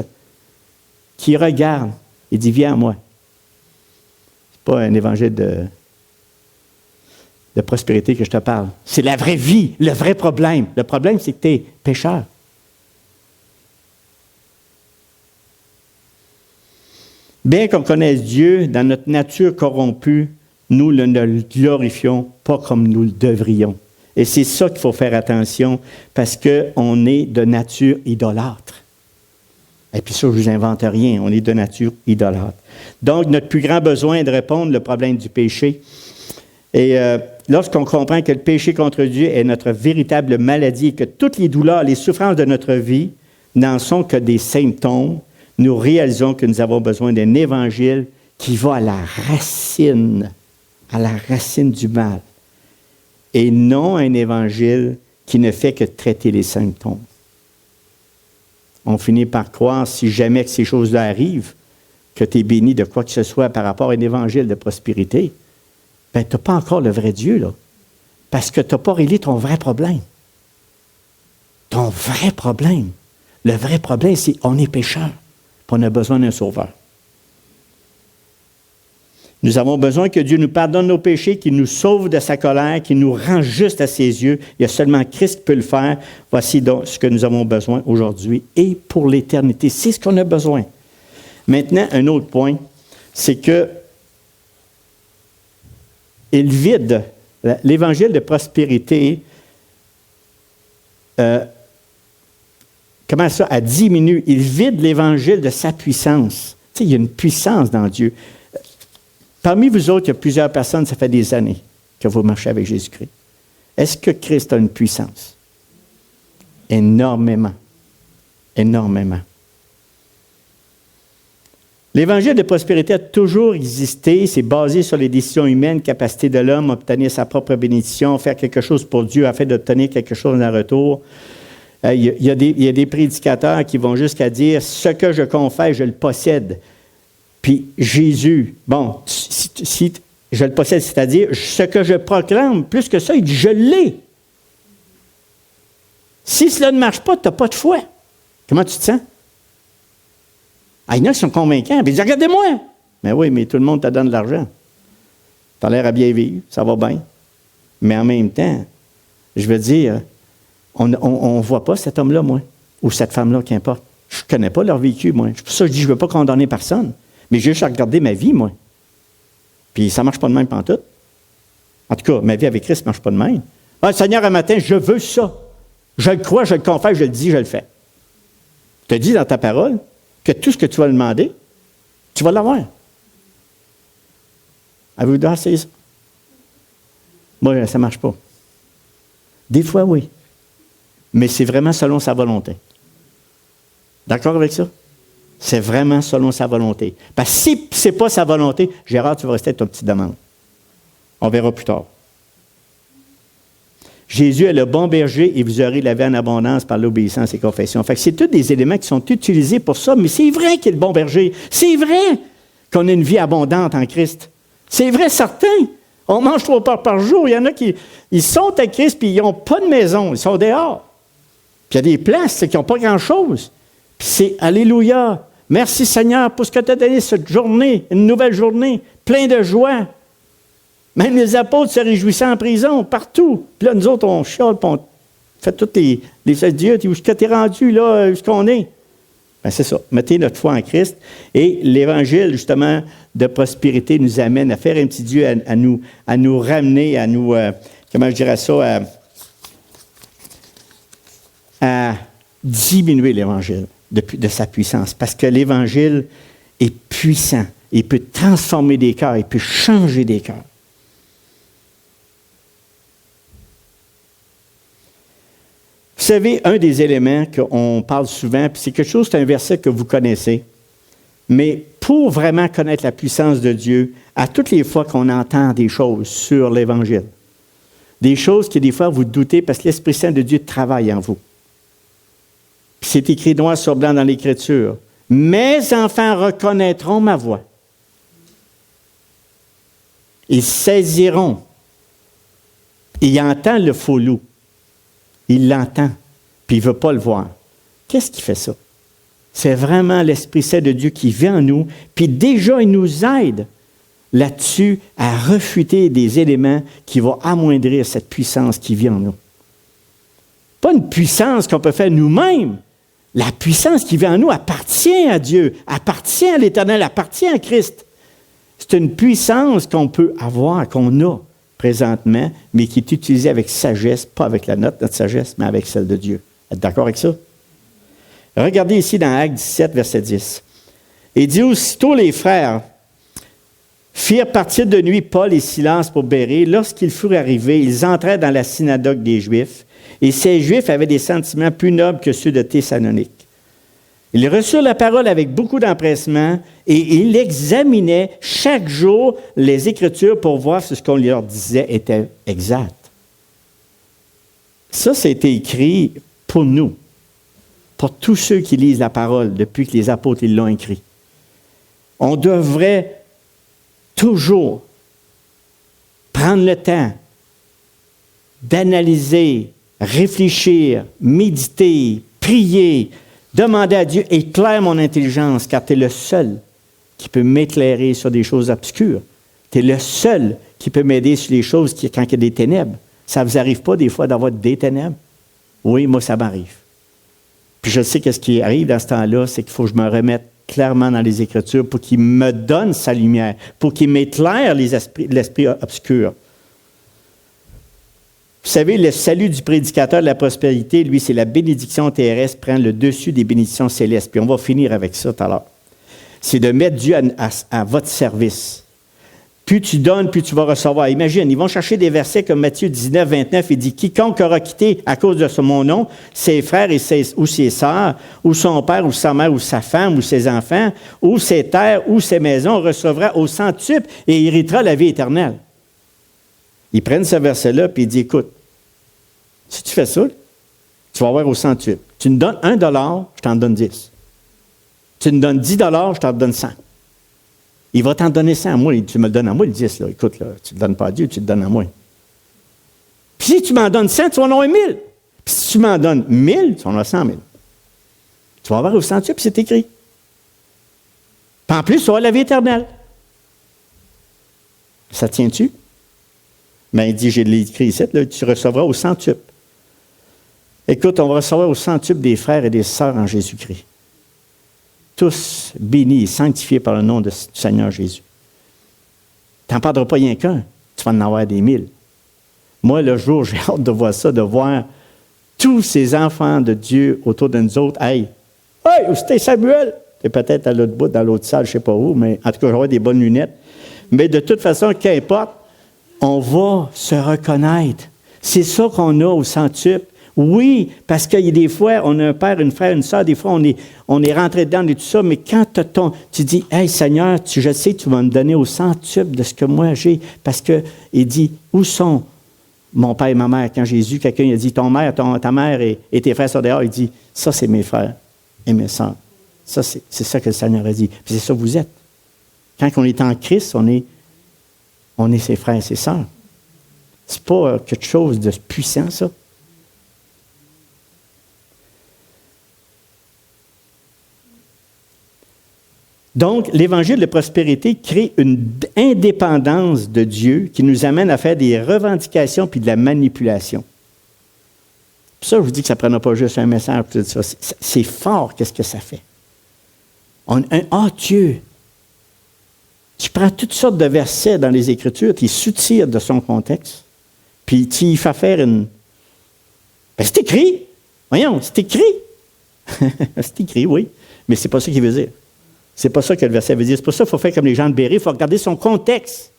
qui regarde et dit, viens à moi. Ce n'est pas un évangile de prospérité que je te parle. C'est la vraie vie, le vrai problème. Le problème, c'est que tu es pécheur. Bien qu'on connaisse Dieu, dans notre nature corrompue, nous ne le glorifions pas comme nous le devrions. Et c'est ça qu'il faut faire attention, parce qu'on est de nature idolâtre. Et puis ça, je ne vous invente rien, on est de nature idolâtre. Donc, notre plus grand besoin est de répondre au problème du péché. Et lorsqu'on comprend que le péché contre Dieu est notre véritable maladie et que toutes les douleurs, les souffrances de notre vie n'en sont que des symptômes, nous réalisons que nous avons besoin d'un évangile qui va à la racine du mal, et non un évangile qui ne fait que traiter les symptômes. On finit par croire, si jamais que ces choses-là arrivent, que tu es béni de quoi que ce soit par rapport à un évangile de prospérité, bien, tu n'as pas encore le vrai Dieu, là, parce que tu n'as pas réglé ton vrai problème. Ton vrai problème. Le vrai problème, c'est qu'on est pécheur. On a besoin d'un sauveur. Nous avons besoin que Dieu nous pardonne nos péchés, qu'il nous sauve de sa colère, qu'il nous rend juste à ses yeux. Il y a seulement Christ qui peut le faire. Voici donc ce que nous avons besoin aujourd'hui et pour l'éternité. C'est ce qu'on a besoin. Maintenant, un autre point, c'est que il vide l'évangile de prospérité. Comment ça? A diminué. Il vide l'évangile de sa puissance. Tu sais, il y a une puissance dans Dieu. Parmi vous autres, il y a plusieurs personnes, ça fait des années que vous marchez avec Jésus-Christ. Est-ce que Christ a une puissance? Énormément. Énormément. L'évangile de prospérité a toujours existé. C'est basé sur les décisions humaines, capacité de l'homme, obtenir sa propre bénédiction, faire quelque chose pour Dieu afin d'obtenir quelque chose en retour. Il y a des prédicateurs qui vont jusqu'à dire « Ce que je confesse, je le possède ». Puis Jésus, bon, si je le possède, c'est-à-dire ce que je proclame, plus que ça, il dit « Je l'ai ». Si cela ne marche pas, tu n'as pas de foi. Comment tu te sens? Ah, il y en a qui sont convaincants. Puis ils disent, regardez-moi. Mais oui, mais tout le monde te donne de l'argent. Tu as l'air à bien vivre, ça va bien. Mais en même temps, je veux dire, on ne voit pas cet homme-là, moi, ou cette femme-là, qu'importe. Je ne connais pas leur vécu, moi. C'est pour ça que je dis, je ne veux pas condamner personne. Mais j'ai juste à regarder ma vie, moi. Puis ça ne marche pas de même pantoute. En tout cas, ma vie avec Christ ne marche pas de même. Ah, Seigneur, un matin, je veux ça. Je le crois, je le confesse, je le dis, je le fais. Tu te dis dans ta parole que tout ce que tu vas demander, tu vas l'avoir. Avez-vous déjà essayé ça? Moi, ça ne marche pas. Des fois, oui. Mais c'est vraiment selon sa volonté. D'accord avec ça? C'est vraiment selon sa volonté. Parce que si ce n'est pas sa volonté, Gérard, tu vas rester avec ta petite demande. On verra plus tard. Jésus est le bon berger et vous aurez la vie en abondance par l'obéissance et confession. Fait que c'est tous des éléments qui sont utilisés pour ça, mais c'est vrai qu'il est le bon berger. C'est vrai qu'on a une vie abondante en Christ. C'est vrai, certain. On mange 3 repas par jour. Il y en a qui ils sont à Christ puis ils n'ont pas de maison. Ils sont dehors. Puis il y a des places qui n'ont pas grand-chose. Puis c'est Alléluia. Merci Seigneur pour ce que tu as donné cette journée, une nouvelle journée, plein de joie. Même les apôtres se réjouissaient en prison, partout. Puis là, nous autres, on chiale, puis on fait toutes les Dieu, où est-ce que tu es rendu, là, où est-ce qu'on est? Bien, c'est ça. Mettez notre foi en Christ. Et l'Évangile, justement, de prospérité nous amène à faire un petit Dieu, à nous ramener, à nous, comment je dirais ça, à diminuer l'Évangile de sa puissance. Parce que l'Évangile est puissant. Il peut transformer des cœurs, il peut changer des cœurs. Vous savez, un des éléments qu'on parle souvent, puis c'est quelque chose, c'est un verset que vous connaissez, mais pour vraiment connaître la puissance de Dieu, à toutes les fois qu'on entend des choses sur l'Évangile, des choses que des fois vous doutez parce que l'Esprit Saint de Dieu travaille en vous. Puis c'est écrit noir sur blanc dans l'Écriture. « Mes enfants reconnaîtront ma voix. Ils saisiront. » Il entend le faux loup. Il l'entend, puis il ne veut pas le voir. Qu'est-ce qui fait ça? C'est vraiment l'Esprit Saint de Dieu qui vit en nous, puis déjà, il nous aide là-dessus à refuter des éléments qui vont amoindrir cette puissance qui vit en nous. Pas une puissance qu'on peut faire nous-mêmes. La puissance qui vit en nous appartient à Dieu, appartient à l'Éternel, appartient à Christ. C'est une puissance qu'on peut avoir, qu'on a présentement, mais qui est utilisée avec sagesse, pas avec notre sagesse, mais avec celle de Dieu. Êtes-vous d'accord avec ça? Regardez ici dans Actes 17, verset 10. Il dit, aussitôt les frères firent partir de nuit Paul et Silas pour Bérée. Lorsqu'ils furent arrivés, ils entrèrent dans la synagogue des Juifs, et ces Juifs avaient des sentiments plus nobles que ceux de Thessalonique. Ils reçurent la parole avec beaucoup d'empressement et ils examinaient chaque jour les Écritures pour voir si ce qu'on leur disait était exact. Ça, c'était écrit pour nous, pour tous ceux qui lisent la parole depuis que les apôtres ils l'ont écrit. On devrait toujours prendre le temps d'analyser, réfléchir, méditer, prier, demander à Dieu, éclaire mon intelligence, car tu es le seul qui peut m'éclairer sur des choses obscures. Tu es le seul qui peut m'aider sur les choses quand il y a des ténèbres. Ça ne vous arrive pas des fois d'avoir des ténèbres? Oui, moi, ça m'arrive. Puis je sais que ce qui arrive dans ce temps-là, c'est qu'il faut que je me remette clairement dans les Écritures pour qu'il me donne sa lumière, pour qu'il m'éclaire l'esprit obscur. Vous savez, le salut du prédicateur de la prospérité, lui, c'est la bénédiction terrestre prend le dessus des bénédictions célestes. Puis on va finir avec ça tout à l'heure. C'est de mettre Dieu à votre service. Plus tu donnes, plus tu vas recevoir. Imagine, ils vont chercher des versets comme Matthieu 19, 29, il dit « Quiconque aura quitté à cause de mon nom, ses frères ou ses sœurs, ou son père, ou sa mère, ou sa femme, ou ses enfants, ou ses terres, ou ses maisons, recevra au centuple et héritera la vie éternelle. » Ils prennent ce verset-là, puis ils disent « Écoute, si tu fais ça, tu vas avoir au centuple. Tu me donnes $1, je t'en donne 10. Tu me donnes $10, je t'en donne 100. Il va t'en donner 100 à moi. Tu me le donnes à moi, le 10. Là. Écoute, là, tu ne le donnes pas à Dieu, tu le donnes à moi. Puis si tu m'en donnes 100, tu vas en avoir 1000. Puis si tu m'en donnes 1000, tu vas en avoir 100 000. Tu vas avoir au centuple, c'est écrit. Puis en plus, tu vas avoir la vie éternelle. Ça tient-tu? Bien, il dit, j'ai écrit ici, là, tu recevras au centuple. Écoute, on va recevoir au centuple des frères et des sœurs en Jésus-Christ. Tous bénis et sanctifiés par le nom du Seigneur Jésus. Tu n'en perdras pas rien qu'un, tu vas en avoir des 1000. Moi, le jour, j'ai hâte de voir ça, de voir tous ces enfants de Dieu autour de nous autres. Hey, où c'était Samuel? C'est peut-être à l'autre bout, dans l'autre salle, je ne sais pas où, mais en tout cas, j'aurai des bonnes lunettes. Mais de toute façon, qu'importe, on va se reconnaître. C'est ça qu'on a au centuple. Oui, parce qu'il y a des fois, on a un père, une frère, une sœur, des fois, on est rentré dedans et tout ça, mais quand tu dis, « Hey Seigneur, je sais que tu vas me donner au centuple de ce que moi j'ai, parce qu'il dit, où sont mon père et ma mère? » Quand Jésus, quelqu'un a dit, « ta mère et tes frères sont dehors », il dit, « Ça, c'est mes frères et mes sœurs. » Ça, c'est ça que le Seigneur a dit. Puis c'est ça que vous êtes. Quand on est en Christ, on est ses frères et ses sœurs. C'est pas quelque chose de puissant, ça. Donc, l'évangile de prospérité crée une indépendance de Dieu qui nous amène à faire des revendications puis de la manipulation. Puis ça, je vous dis que ça ne prendra pas juste un message. Tout ça. C'est fort, qu'est-ce que ça fait. Dieu! Tu prends toutes sortes de versets dans les Écritures, tu les soutires de son contexte, puis tu y fais faire une... Ben, c'est écrit! Voyons, c'est écrit! C'est écrit, oui, mais c'est pas ça qu'il veut dire. C'est pas ça que le verset veut dire. C'est pour ça qu'il faut faire comme les gens de Béret, il faut regarder son contexte.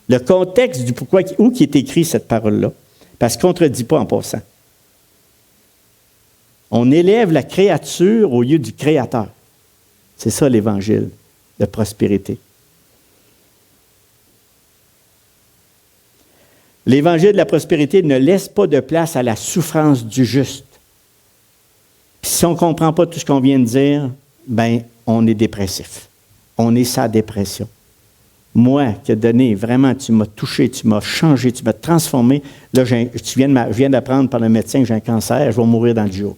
Le contexte du pourquoi, où qui est écrit cette parole-là. Parce qu'on ne contredit pas en passant. On élève la créature au lieu du Créateur. C'est ça l'évangile de prospérité. L'évangile de la prospérité ne laisse pas de place à la souffrance du juste. Puis si on ne comprend pas tout ce qu'on vient de dire, bien, on est dépressif. On est sa dépression. Moi, qui ai donné, vraiment, tu m'as touché, tu m'as changé, tu m'as transformé. Là, je viens d'apprendre par le médecin que j'ai un cancer, je vais mourir dans le jour.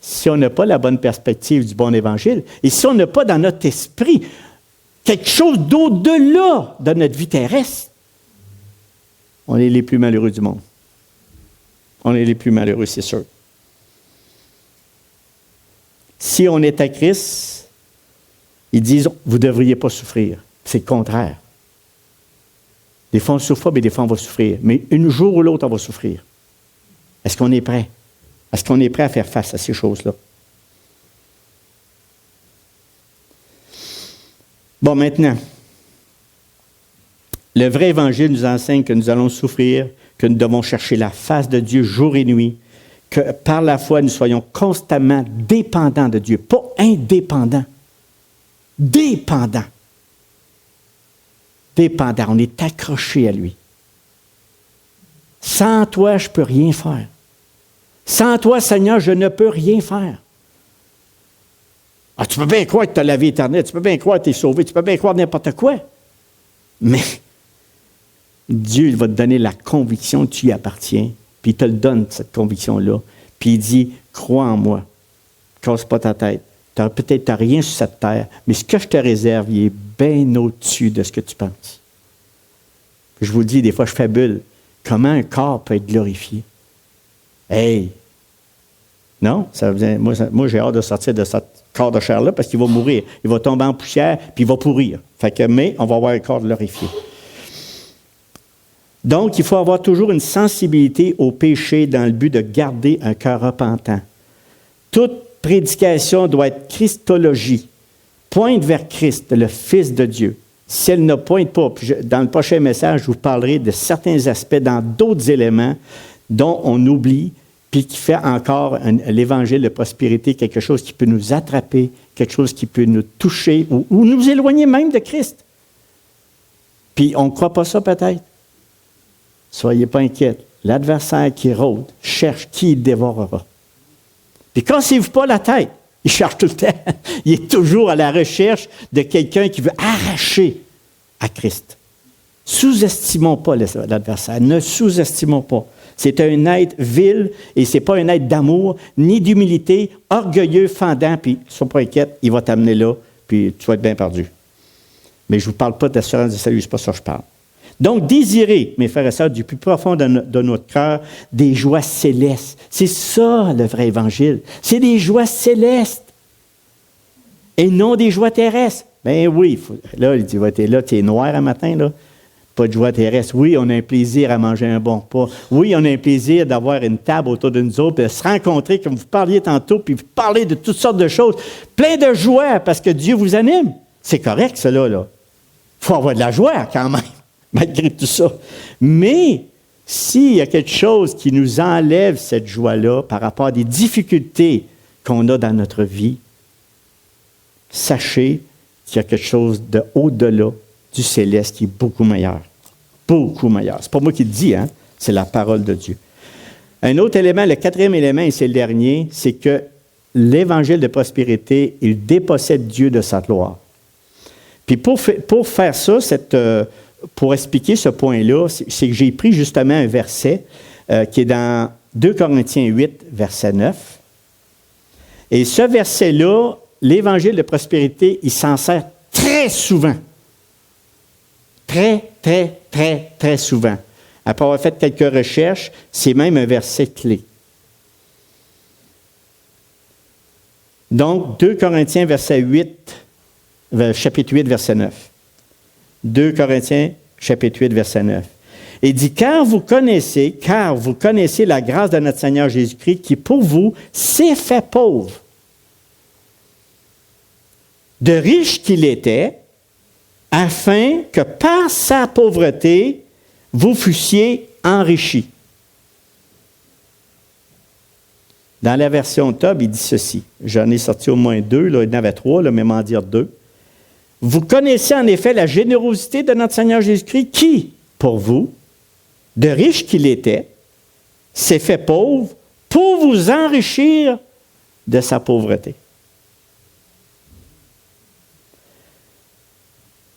Si on n'a pas la bonne perspective du bon évangile, et si on n'a pas dans notre esprit quelque chose d'au-delà de notre vie terrestre, on est les plus malheureux du monde. On est les plus malheureux, c'est sûr. Si on est à Christ, ils disent, vous ne devriez pas souffrir. C'est le contraire. Des fois, on ne souffre pas, mais des fois, on va souffrir. Mais un jour ou l'autre, on va souffrir. Est-ce qu'on est prêt? Est-ce qu'on est prêt à faire face à ces choses-là? Bon, maintenant, le vrai évangile nous enseigne que nous allons souffrir, que nous devons chercher la face de Dieu jour et nuit, que par la foi, nous soyons constamment dépendants de Dieu, pas indépendants. Dépendants. Dépendants. On est accroché à lui. Sans toi, je ne peux rien faire. Sans toi, Seigneur, je ne peux rien faire. Ah, tu peux bien croire que tu as la vie éternelle, tu peux bien croire que tu es sauvé, tu peux bien croire n'importe quoi. Mais Dieu il va te donner la conviction que tu y appartiens, puis il te le donne, cette conviction-là. Puis il dit, crois en moi, casse pas ta tête. Peut-être tu n'as rien sur cette terre, mais ce que je te réserve, il est bien au-dessus de ce que tu penses. Puis je vous le dis, des fois, je fabule. Comment un corps peut être glorifié? Hey! Non, ça veut dire, moi j'ai hâte de sortir de ce corps de chair-là parce qu'il va mourir. Il va tomber en poussière, puis il va pourrir. Mais on va avoir un corps glorifié. Donc, il faut avoir toujours une sensibilité au péché dans le but de garder un cœur repentant. Toute prédication doit être christologie. Pointe vers Christ, le Fils de Dieu. Si elle ne pointe pas, dans le prochain message, je vous parlerai de certains aspects dans d'autres éléments dont on oublie, puis qui fait encore l'évangile de prospérité, quelque chose qui peut nous attraper, quelque chose qui peut nous toucher ou nous éloigner même de Christ. Puis on ne croit pas ça peut-être. Soyez pas inquiets. L'adversaire qui rôde cherche qui il dévorera. Puis cassez-vous pas la tête. Il cherche tout le temps. Il est toujours à la recherche de quelqu'un qui veut arracher à Christ. Sous-estimons pas l'adversaire. Ne sous-estimons pas. C'est un être vil et ce n'est pas un être d'amour ni d'humilité, orgueilleux, fendant, puis ne sois pas inquiète, il va t'amener là, puis tu vas être bien perdu. Mais je ne vous parle pas d'assurance de salut, ce n'est pas ça que je parle. Donc, désirez, mes frères et sœurs, du plus profond de notre cœur, des joies célestes. C'est ça, le vrai évangile. C'est des joies célestes et non des joies terrestres. Ben oui, là, il dit, là, tu es noir un matin, là. Pas de joie terrestre. Oui, on a un plaisir à manger un bon repas. Oui, on a un plaisir d'avoir une table autour de nous autres, de se rencontrer, comme vous parliez tantôt, puis vous parlez de toutes sortes de choses. Plein de joie, parce que Dieu vous anime. C'est correct, cela, là. Il faut avoir de la joie, quand même, malgré tout ça. Mais, s'il y a quelque chose qui nous enlève cette joie-là par rapport à des difficultés qu'on a dans notre vie, sachez qu'il y a quelque chose de au-delà du céleste qui est beaucoup meilleur. Beaucoup meilleur. C'est pas moi qui le dis, hein? C'est la parole de Dieu. Un autre élément, le quatrième élément, et c'est le dernier, c'est que l'évangile de prospérité, il dépossède Dieu de sa gloire. Puis pour faire ça, pour expliquer ce point-là, c'est que j'ai pris justement un verset qui est dans 2 Corinthiens 8, verset 9. Et ce verset-là, l'évangile de prospérité, il s'en sert très souvent. Très, très, très, très souvent. Après avoir fait quelques recherches, c'est même un verset clé. Donc, 2 Corinthiens, chapitre 8, verset 9. 2 Corinthiens, chapitre 8, verset 9. Il dit, car vous connaissez la grâce de notre Seigneur Jésus-Christ qui, pour vous, s'est fait pauvre. De riche qu'il était, afin que par sa pauvreté, vous fussiez enrichis. Dans la version Tob, il dit ceci. J'en ai sorti au moins 2, là, il y en avait 3, là, mais m'en dire 2. Vous connaissez en effet la générosité de notre Seigneur Jésus-Christ qui, pour vous, de riche qu'il était, s'est fait pauvre pour vous enrichir de sa pauvreté.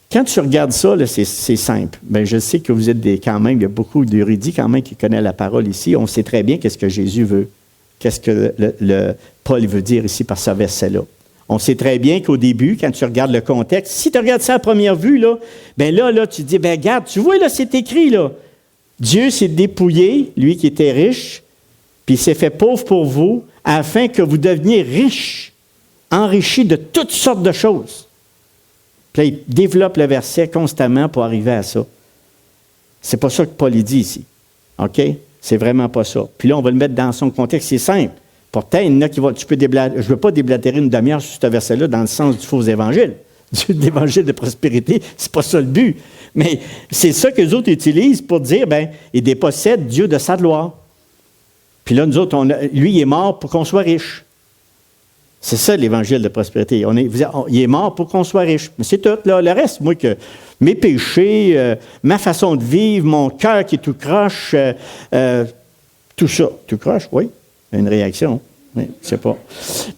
Quand tu regardes ça, là, c'est simple. Bien, je sais que vous êtes quand même, il y a beaucoup d'érudits quand même qui connaissent la parole ici. On sait très bien qu'est-ce que Jésus veut. Qu'est-ce que Paul veut dire ici par ce verset-là. On sait très bien qu'au début, quand tu regardes le contexte, si tu regardes ça à première vue, là, bien là, tu te dis, bien regarde, tu vois, là, c'est écrit, là. Dieu s'est dépouillé, lui qui était riche, puis il s'est fait pauvre pour vous, afin que vous deveniez riches, enrichis de toutes sortes de choses. Puis là, il développe le verset constamment pour arriver à ça. C'est pas ça que Paul dit ici. OK? C'est vraiment pas ça. Puis là, on va le mettre dans son contexte. C'est simple. Pourtant, il y en a qui vont... je ne veux pas déblatérer une demi-heure sur ce verset-là dans le sens du faux évangile. De l'évangile de prospérité, c'est pas ça le but. Mais c'est ça que les autres utilisent pour dire, bien, il dépossède Dieu de sa gloire. Puis là, nous autres, lui, il est mort pour qu'on soit riche. C'est ça l'évangile de prospérité. Il est mort pour qu'on soit riche. Mais c'est tout. Là, le reste, moi, que mes péchés, ma façon de vivre, mon cœur qui est tout croche, tout ça. Tout croche, oui. Une réaction. Oui, je ne sais pas.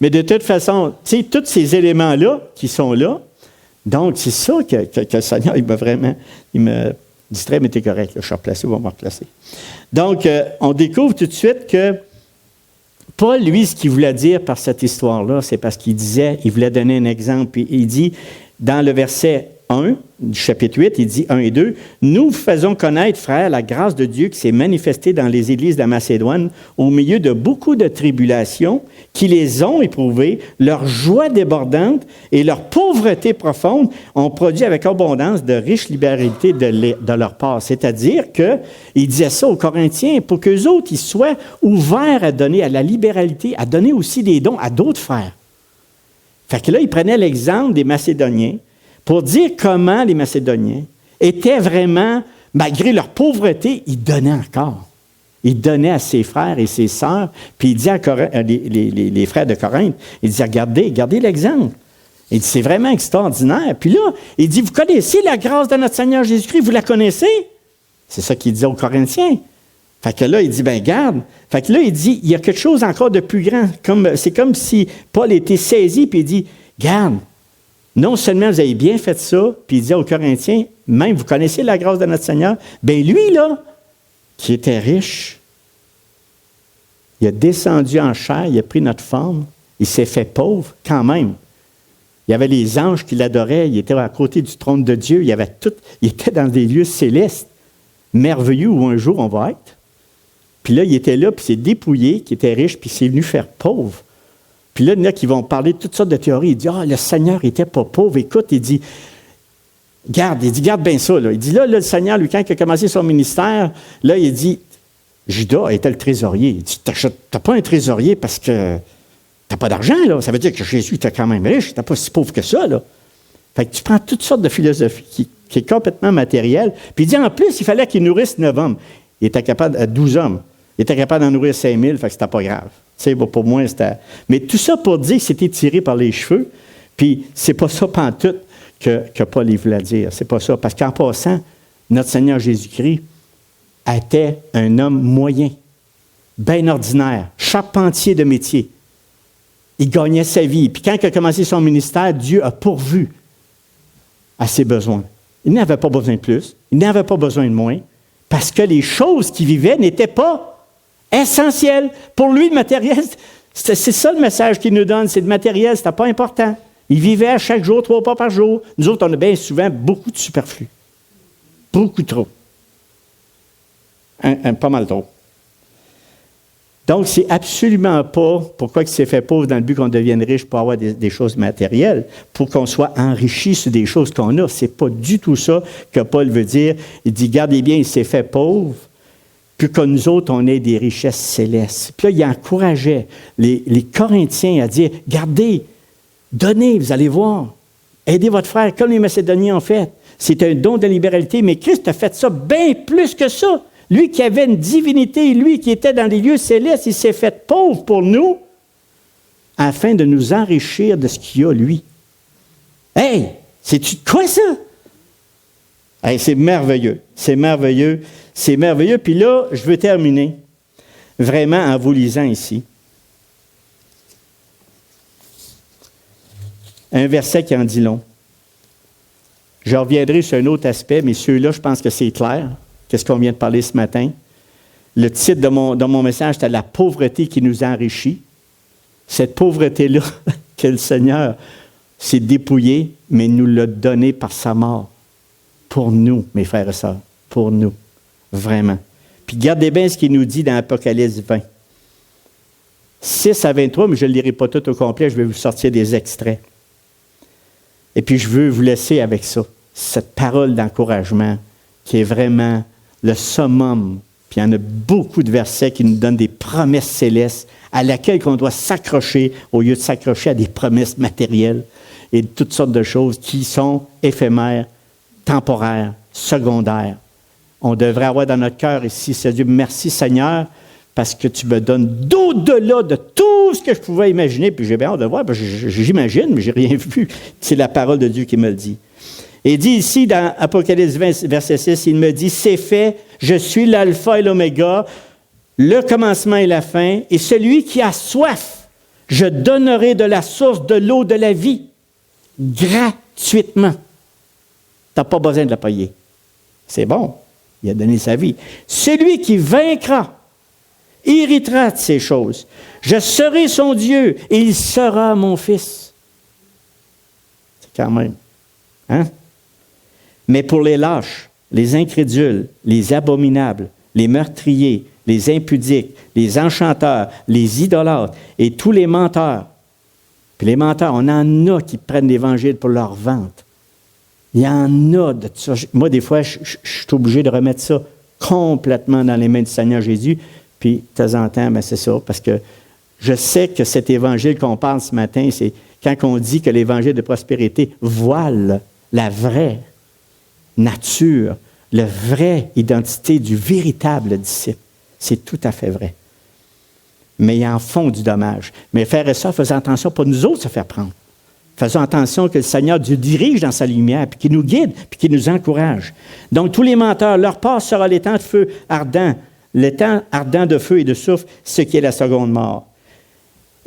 Mais de toute façon, tu sais, tous ces éléments-là qui sont là, donc c'est ça que le Seigneur, il me distrait, mais t'es correct, là, je suis replacé, on va me replacer. Donc, on découvre tout de suite que Paul, lui, ce qu'il voulait dire par cette histoire-là, c'est parce qu'il voulait donner un exemple. Puis il dit, dans le verset 1, du chapitre 8, il dit 1 et 2, « Nous vous faisons connaître, frères, la grâce de Dieu qui s'est manifestée dans les églises de la Macédoine au milieu de beaucoup de tribulations qui les ont éprouvées. Leur joie débordante et leur pauvreté profonde ont produit avec abondance de riches libéralités de leur part. » C'est-à-dire qu'il disait ça aux Corinthiens pour qu'eux autres, ils soient ouverts à donner à la libéralité, à donner aussi des dons à d'autres frères. Fait que là, il prenait l'exemple des Macédoniens pour dire comment les Macédoniens étaient vraiment, malgré leur pauvreté, ils donnaient encore. Ils donnaient à ses frères et ses sœurs. Puis il dit à les frères de Corinthe, il dit, regardez l'exemple. Il dit, c'est vraiment extraordinaire. Puis là, il dit, vous connaissez la grâce de notre Seigneur Jésus-Christ, vous la connaissez? C'est ça qu'il disait aux Corinthiens. Fait que là, il dit, garde. Fait que là, il dit, il y a quelque chose encore de plus grand. C'est comme si Paul était saisi, puis il dit, garde. Non seulement vous avez bien fait ça, puis il dit aux Corinthiens, même vous connaissez la grâce de notre Seigneur, lui, là, qui était riche, il a descendu en chair, il a pris notre forme, il s'est fait pauvre quand même. Il y avait les anges qui l'adoraient, il était à côté du trône de Dieu, il était dans des lieux célestes, merveilleux où un jour on va être. Puis là, il était là, puis il s'est dépouillé, qui était riche, puis il s'est venu faire pauvre. Puis là, il y en a qui vont parler de toutes sortes de théories. Il dit, le Seigneur n'était pas pauvre. Écoute, il dit, garde bien ça. Là. Il dit, là, le Seigneur, lui, quand il a commencé son ministère, là, il dit, Judas était le trésorier. Il dit, t'as pas un trésorier parce que t'as pas d'argent, là. Ça veut dire que Jésus était quand même riche. T'es pas si pauvre que ça, là. Fait que tu prends toutes sortes de philosophies qui est complètement matérielle. Puis il dit, en plus, il fallait qu'il nourrisse 9 hommes. Il était capable, 12 hommes. Il était capable d'en nourrir 5000, fait que c'était pas grave. Tu sais, pour moi, c'était... Mais tout ça pour dire que c'était tiré par les cheveux, puis c'est pas ça pantoute que Paul il voulait dire. C'est pas ça. Parce qu'en passant, notre Seigneur Jésus-Christ était un homme moyen, bien ordinaire, charpentier de métier. Il gagnait sa vie. Puis quand il a commencé son ministère, Dieu a pourvu à ses besoins. Il n'avait pas besoin de plus, il n'avait pas besoin de moins, parce que les choses qu'il vivait n'étaient pas essentiel. Pour lui, le matériel, c'est ça le message qu'il nous donne, c'est le matériel, c'était pas important. Il vivait à chaque jour, 3 pas par jour. Nous autres, on a bien souvent beaucoup de superflu. Beaucoup trop. Pas mal trop. Donc, c'est absolument pas pourquoi il s'est fait pauvre dans le but qu'on devienne riche pour avoir des choses matérielles, pour qu'on soit enrichi sur des choses qu'on a. C'est pas du tout ça que Paul veut dire. Il dit, gardez bien, il s'est fait pauvre, puis que nous autres, on ait des richesses célestes. Puis là, il encourageait les Corinthiens à dire, gardez, donnez, vous allez voir. Aidez votre frère comme les Macédoniens ont fait. C'est un don de libéralité, mais Christ a fait ça bien plus que ça. Lui qui avait une divinité, lui qui était dans les lieux célestes, il s'est fait pauvre pour nous afin de nous enrichir de ce qu'il a, lui. Hey, c'est-tu de quoi ça? Hey, c'est merveilleux, c'est merveilleux, c'est merveilleux. Puis là, je veux terminer vraiment en vous lisant ici un verset qui en dit long. Je reviendrai sur un autre aspect, mais celui-là, je pense que c'est clair. Qu'est-ce qu'on vient de parler ce matin? Le titre de mon message, c'était « La pauvreté qui nous enrichit ». Cette pauvreté-là que le Seigneur s'est dépouillé, mais nous l'a donnée par sa mort. Pour nous, mes frères et sœurs. Pour nous. Vraiment. Puis gardez bien ce qu'il nous dit dans Apocalypse 20. 6 à 23, mais je ne le lirai pas tout au complet, je vais vous sortir des extraits. Et puis je veux vous laisser avec ça, cette parole d'encouragement qui est vraiment le summum. Puis il y en a beaucoup de versets qui nous donnent des promesses célestes à laquelle on doit s'accrocher au lieu de s'accrocher à des promesses matérielles et toutes sortes de choses qui sont éphémères, temporaires, secondaires. On devrait avoir dans notre cœur ici, c'est Dieu, merci Seigneur, parce que tu me donnes d'au-delà de tout ce que je pouvais imaginer. Puis j'ai bien hâte de voir, parce que j'imagine, mais je n'ai rien vu. C'est la parole de Dieu qui me le dit. Et il dit ici, dans Apocalypse 20, verset 6, il me dit, « C'est fait, je suis l'alpha et l'oméga, le commencement et la fin, et celui qui a soif, je donnerai de la source de l'eau de la vie, gratuitement. » Tu n'as pas besoin de la payer. C'est bon, il a donné sa vie. « Celui qui vaincra, héritera de ces choses. Je serai son Dieu, et il sera mon fils. » C'est quand même, hein? Mais pour les lâches, les incrédules, les abominables, les meurtriers, les impudiques, les enchanteurs, les idolâtres et tous les menteurs. Puis les menteurs, on en a qui prennent l'Évangile pour leur vente. Il y en a de ça. Moi, des fois, je suis obligé de remettre ça complètement dans les mains du Seigneur Jésus. Puis, de temps en temps, c'est ça, parce que je sais que cet Évangile qu'on parle ce matin, c'est quand on dit que l'Évangile de prospérité voile la vraie nature, la vraie identité du véritable disciple. C'est tout à fait vrai. Mais ils en font du dommage. Mais frères et sœurs, faisons attention pour nous autres se faire prendre. Faisons attention que le Seigneur Dieu dirige dans sa lumière, puis qu'il nous guide, puis qu'il nous encourage. Donc, tous les menteurs, leur part sera l'étang de feu ardent, l'étang ardent de feu et de soufre, ce qui est la seconde mort.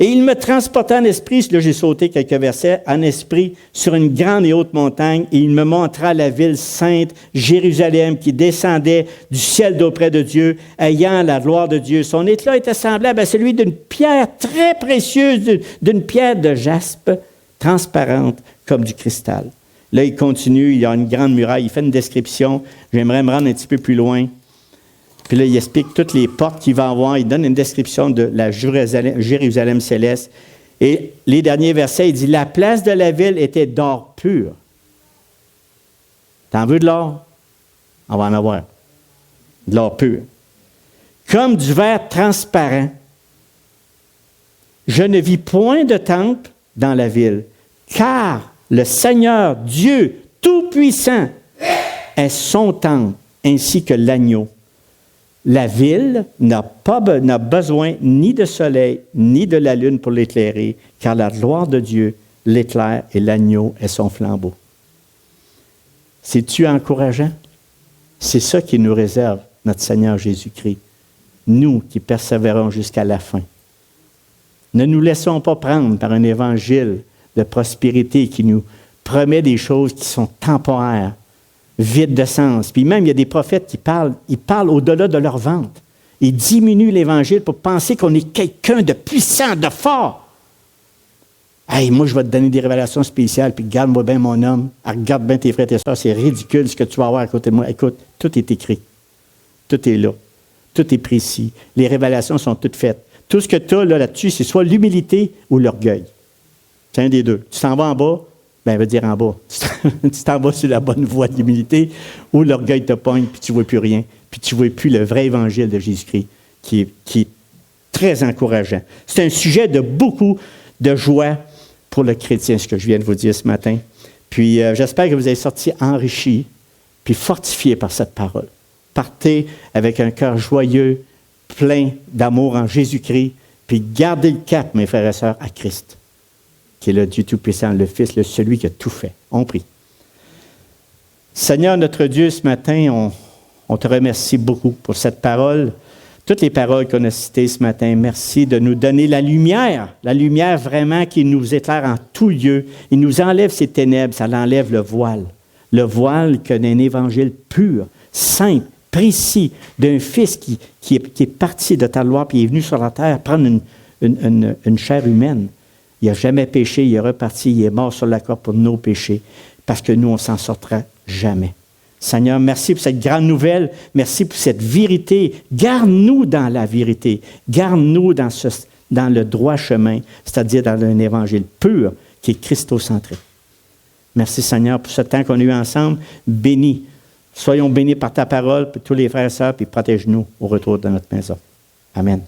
Et il me transporta en esprit, là j'ai sauté quelques versets, en esprit sur une grande et haute montagne, et il me montra la ville sainte, Jérusalem, qui descendait du ciel d'auprès de Dieu, ayant la gloire de Dieu. Son éclat était semblable à celui d'une pierre très précieuse, d'une pierre de jaspe, transparente comme du cristal. Là, il continue, il y a une grande muraille, il fait une description, j'aimerais me rendre un petit peu plus loin. Puis là, il explique toutes les portes qu'il va avoir. Il donne une description de la Jérusalem céleste. Et les derniers versets, il dit, la place de la ville était d'or pur. T'en veux de l'or? On va en avoir. De l'or pur. Comme du verre transparent. Je ne vis point de temple dans la ville, car le Seigneur, Dieu Tout-Puissant, est son temple, ainsi que l'agneau. La ville n'a besoin ni de soleil, ni de la lune pour l'éclairer, car la gloire de Dieu l'éclaire et l'agneau est son flambeau. C'est-tu encourageant? C'est ça qui nous réserve notre Seigneur Jésus-Christ, nous qui persévérons jusqu'à la fin. Ne nous laissons pas prendre par un évangile de prospérité qui nous promet des choses qui sont temporaires, vide de sens. Puis même, il y a des prophètes qui parlent, ils parlent au-delà de leur vente. Ils diminuent l'Évangile pour penser qu'on est quelqu'un de puissant, de fort. Hey, moi, je vais te donner des révélations spéciales, puis garde-moi bien mon homme, regarde bien tes frères et tes soeurs, c'est ridicule ce que tu vas avoir à côté de moi. Écoute, tout est écrit. Tout est là. Tout est précis. Les révélations sont toutes faites. Tout ce que tu as là-dessus, c'est soit l'humilité ou l'orgueil. C'est un des deux. Tu t'en vas en bas, bien, veut dire en bas. Tu t'en vas sur la bonne voie de l'humilité, ou l'orgueil te pogne, puis tu ne vois plus rien, puis tu ne vois plus le vrai évangile de Jésus-Christ, qui est très encourageant. C'est un sujet de beaucoup de joie pour le chrétien, ce que je viens de vous dire ce matin. Puis j'espère que vous avez sorti enrichi, puis fortifié par cette parole. Partez avec un cœur joyeux, plein d'amour en Jésus-Christ, puis gardez le cap, mes frères et sœurs, à Christ, qui est le Dieu Tout-Puissant, le Fils, celui qui a tout fait. On prie. Seigneur notre Dieu, ce matin, on te remercie beaucoup pour cette parole, toutes les paroles qu'on a citées ce matin. Merci de nous donner la lumière vraiment qui nous éclaire en tout lieu. Il nous enlève ces ténèbres, ça l'enlève le voile qu'un évangile pur, simple, précis, d'un Fils qui est parti de ta gloire, puis il est venu sur la terre prendre une chair humaine. Il n'a jamais péché, il est reparti, il est mort sur la croix pour nos péchés, parce que nous, on ne s'en sortira jamais. Seigneur, merci pour cette grande nouvelle, merci pour cette vérité. Garde-nous dans la vérité, garde-nous dans le droit chemin, c'est-à-dire dans un évangile pur qui est christocentré. Merci Seigneur pour ce temps qu'on a eu ensemble. Bénis. Soyons bénis par ta parole, pour tous les frères et sœurs, puis protège-nous au retour de notre maison. Amen.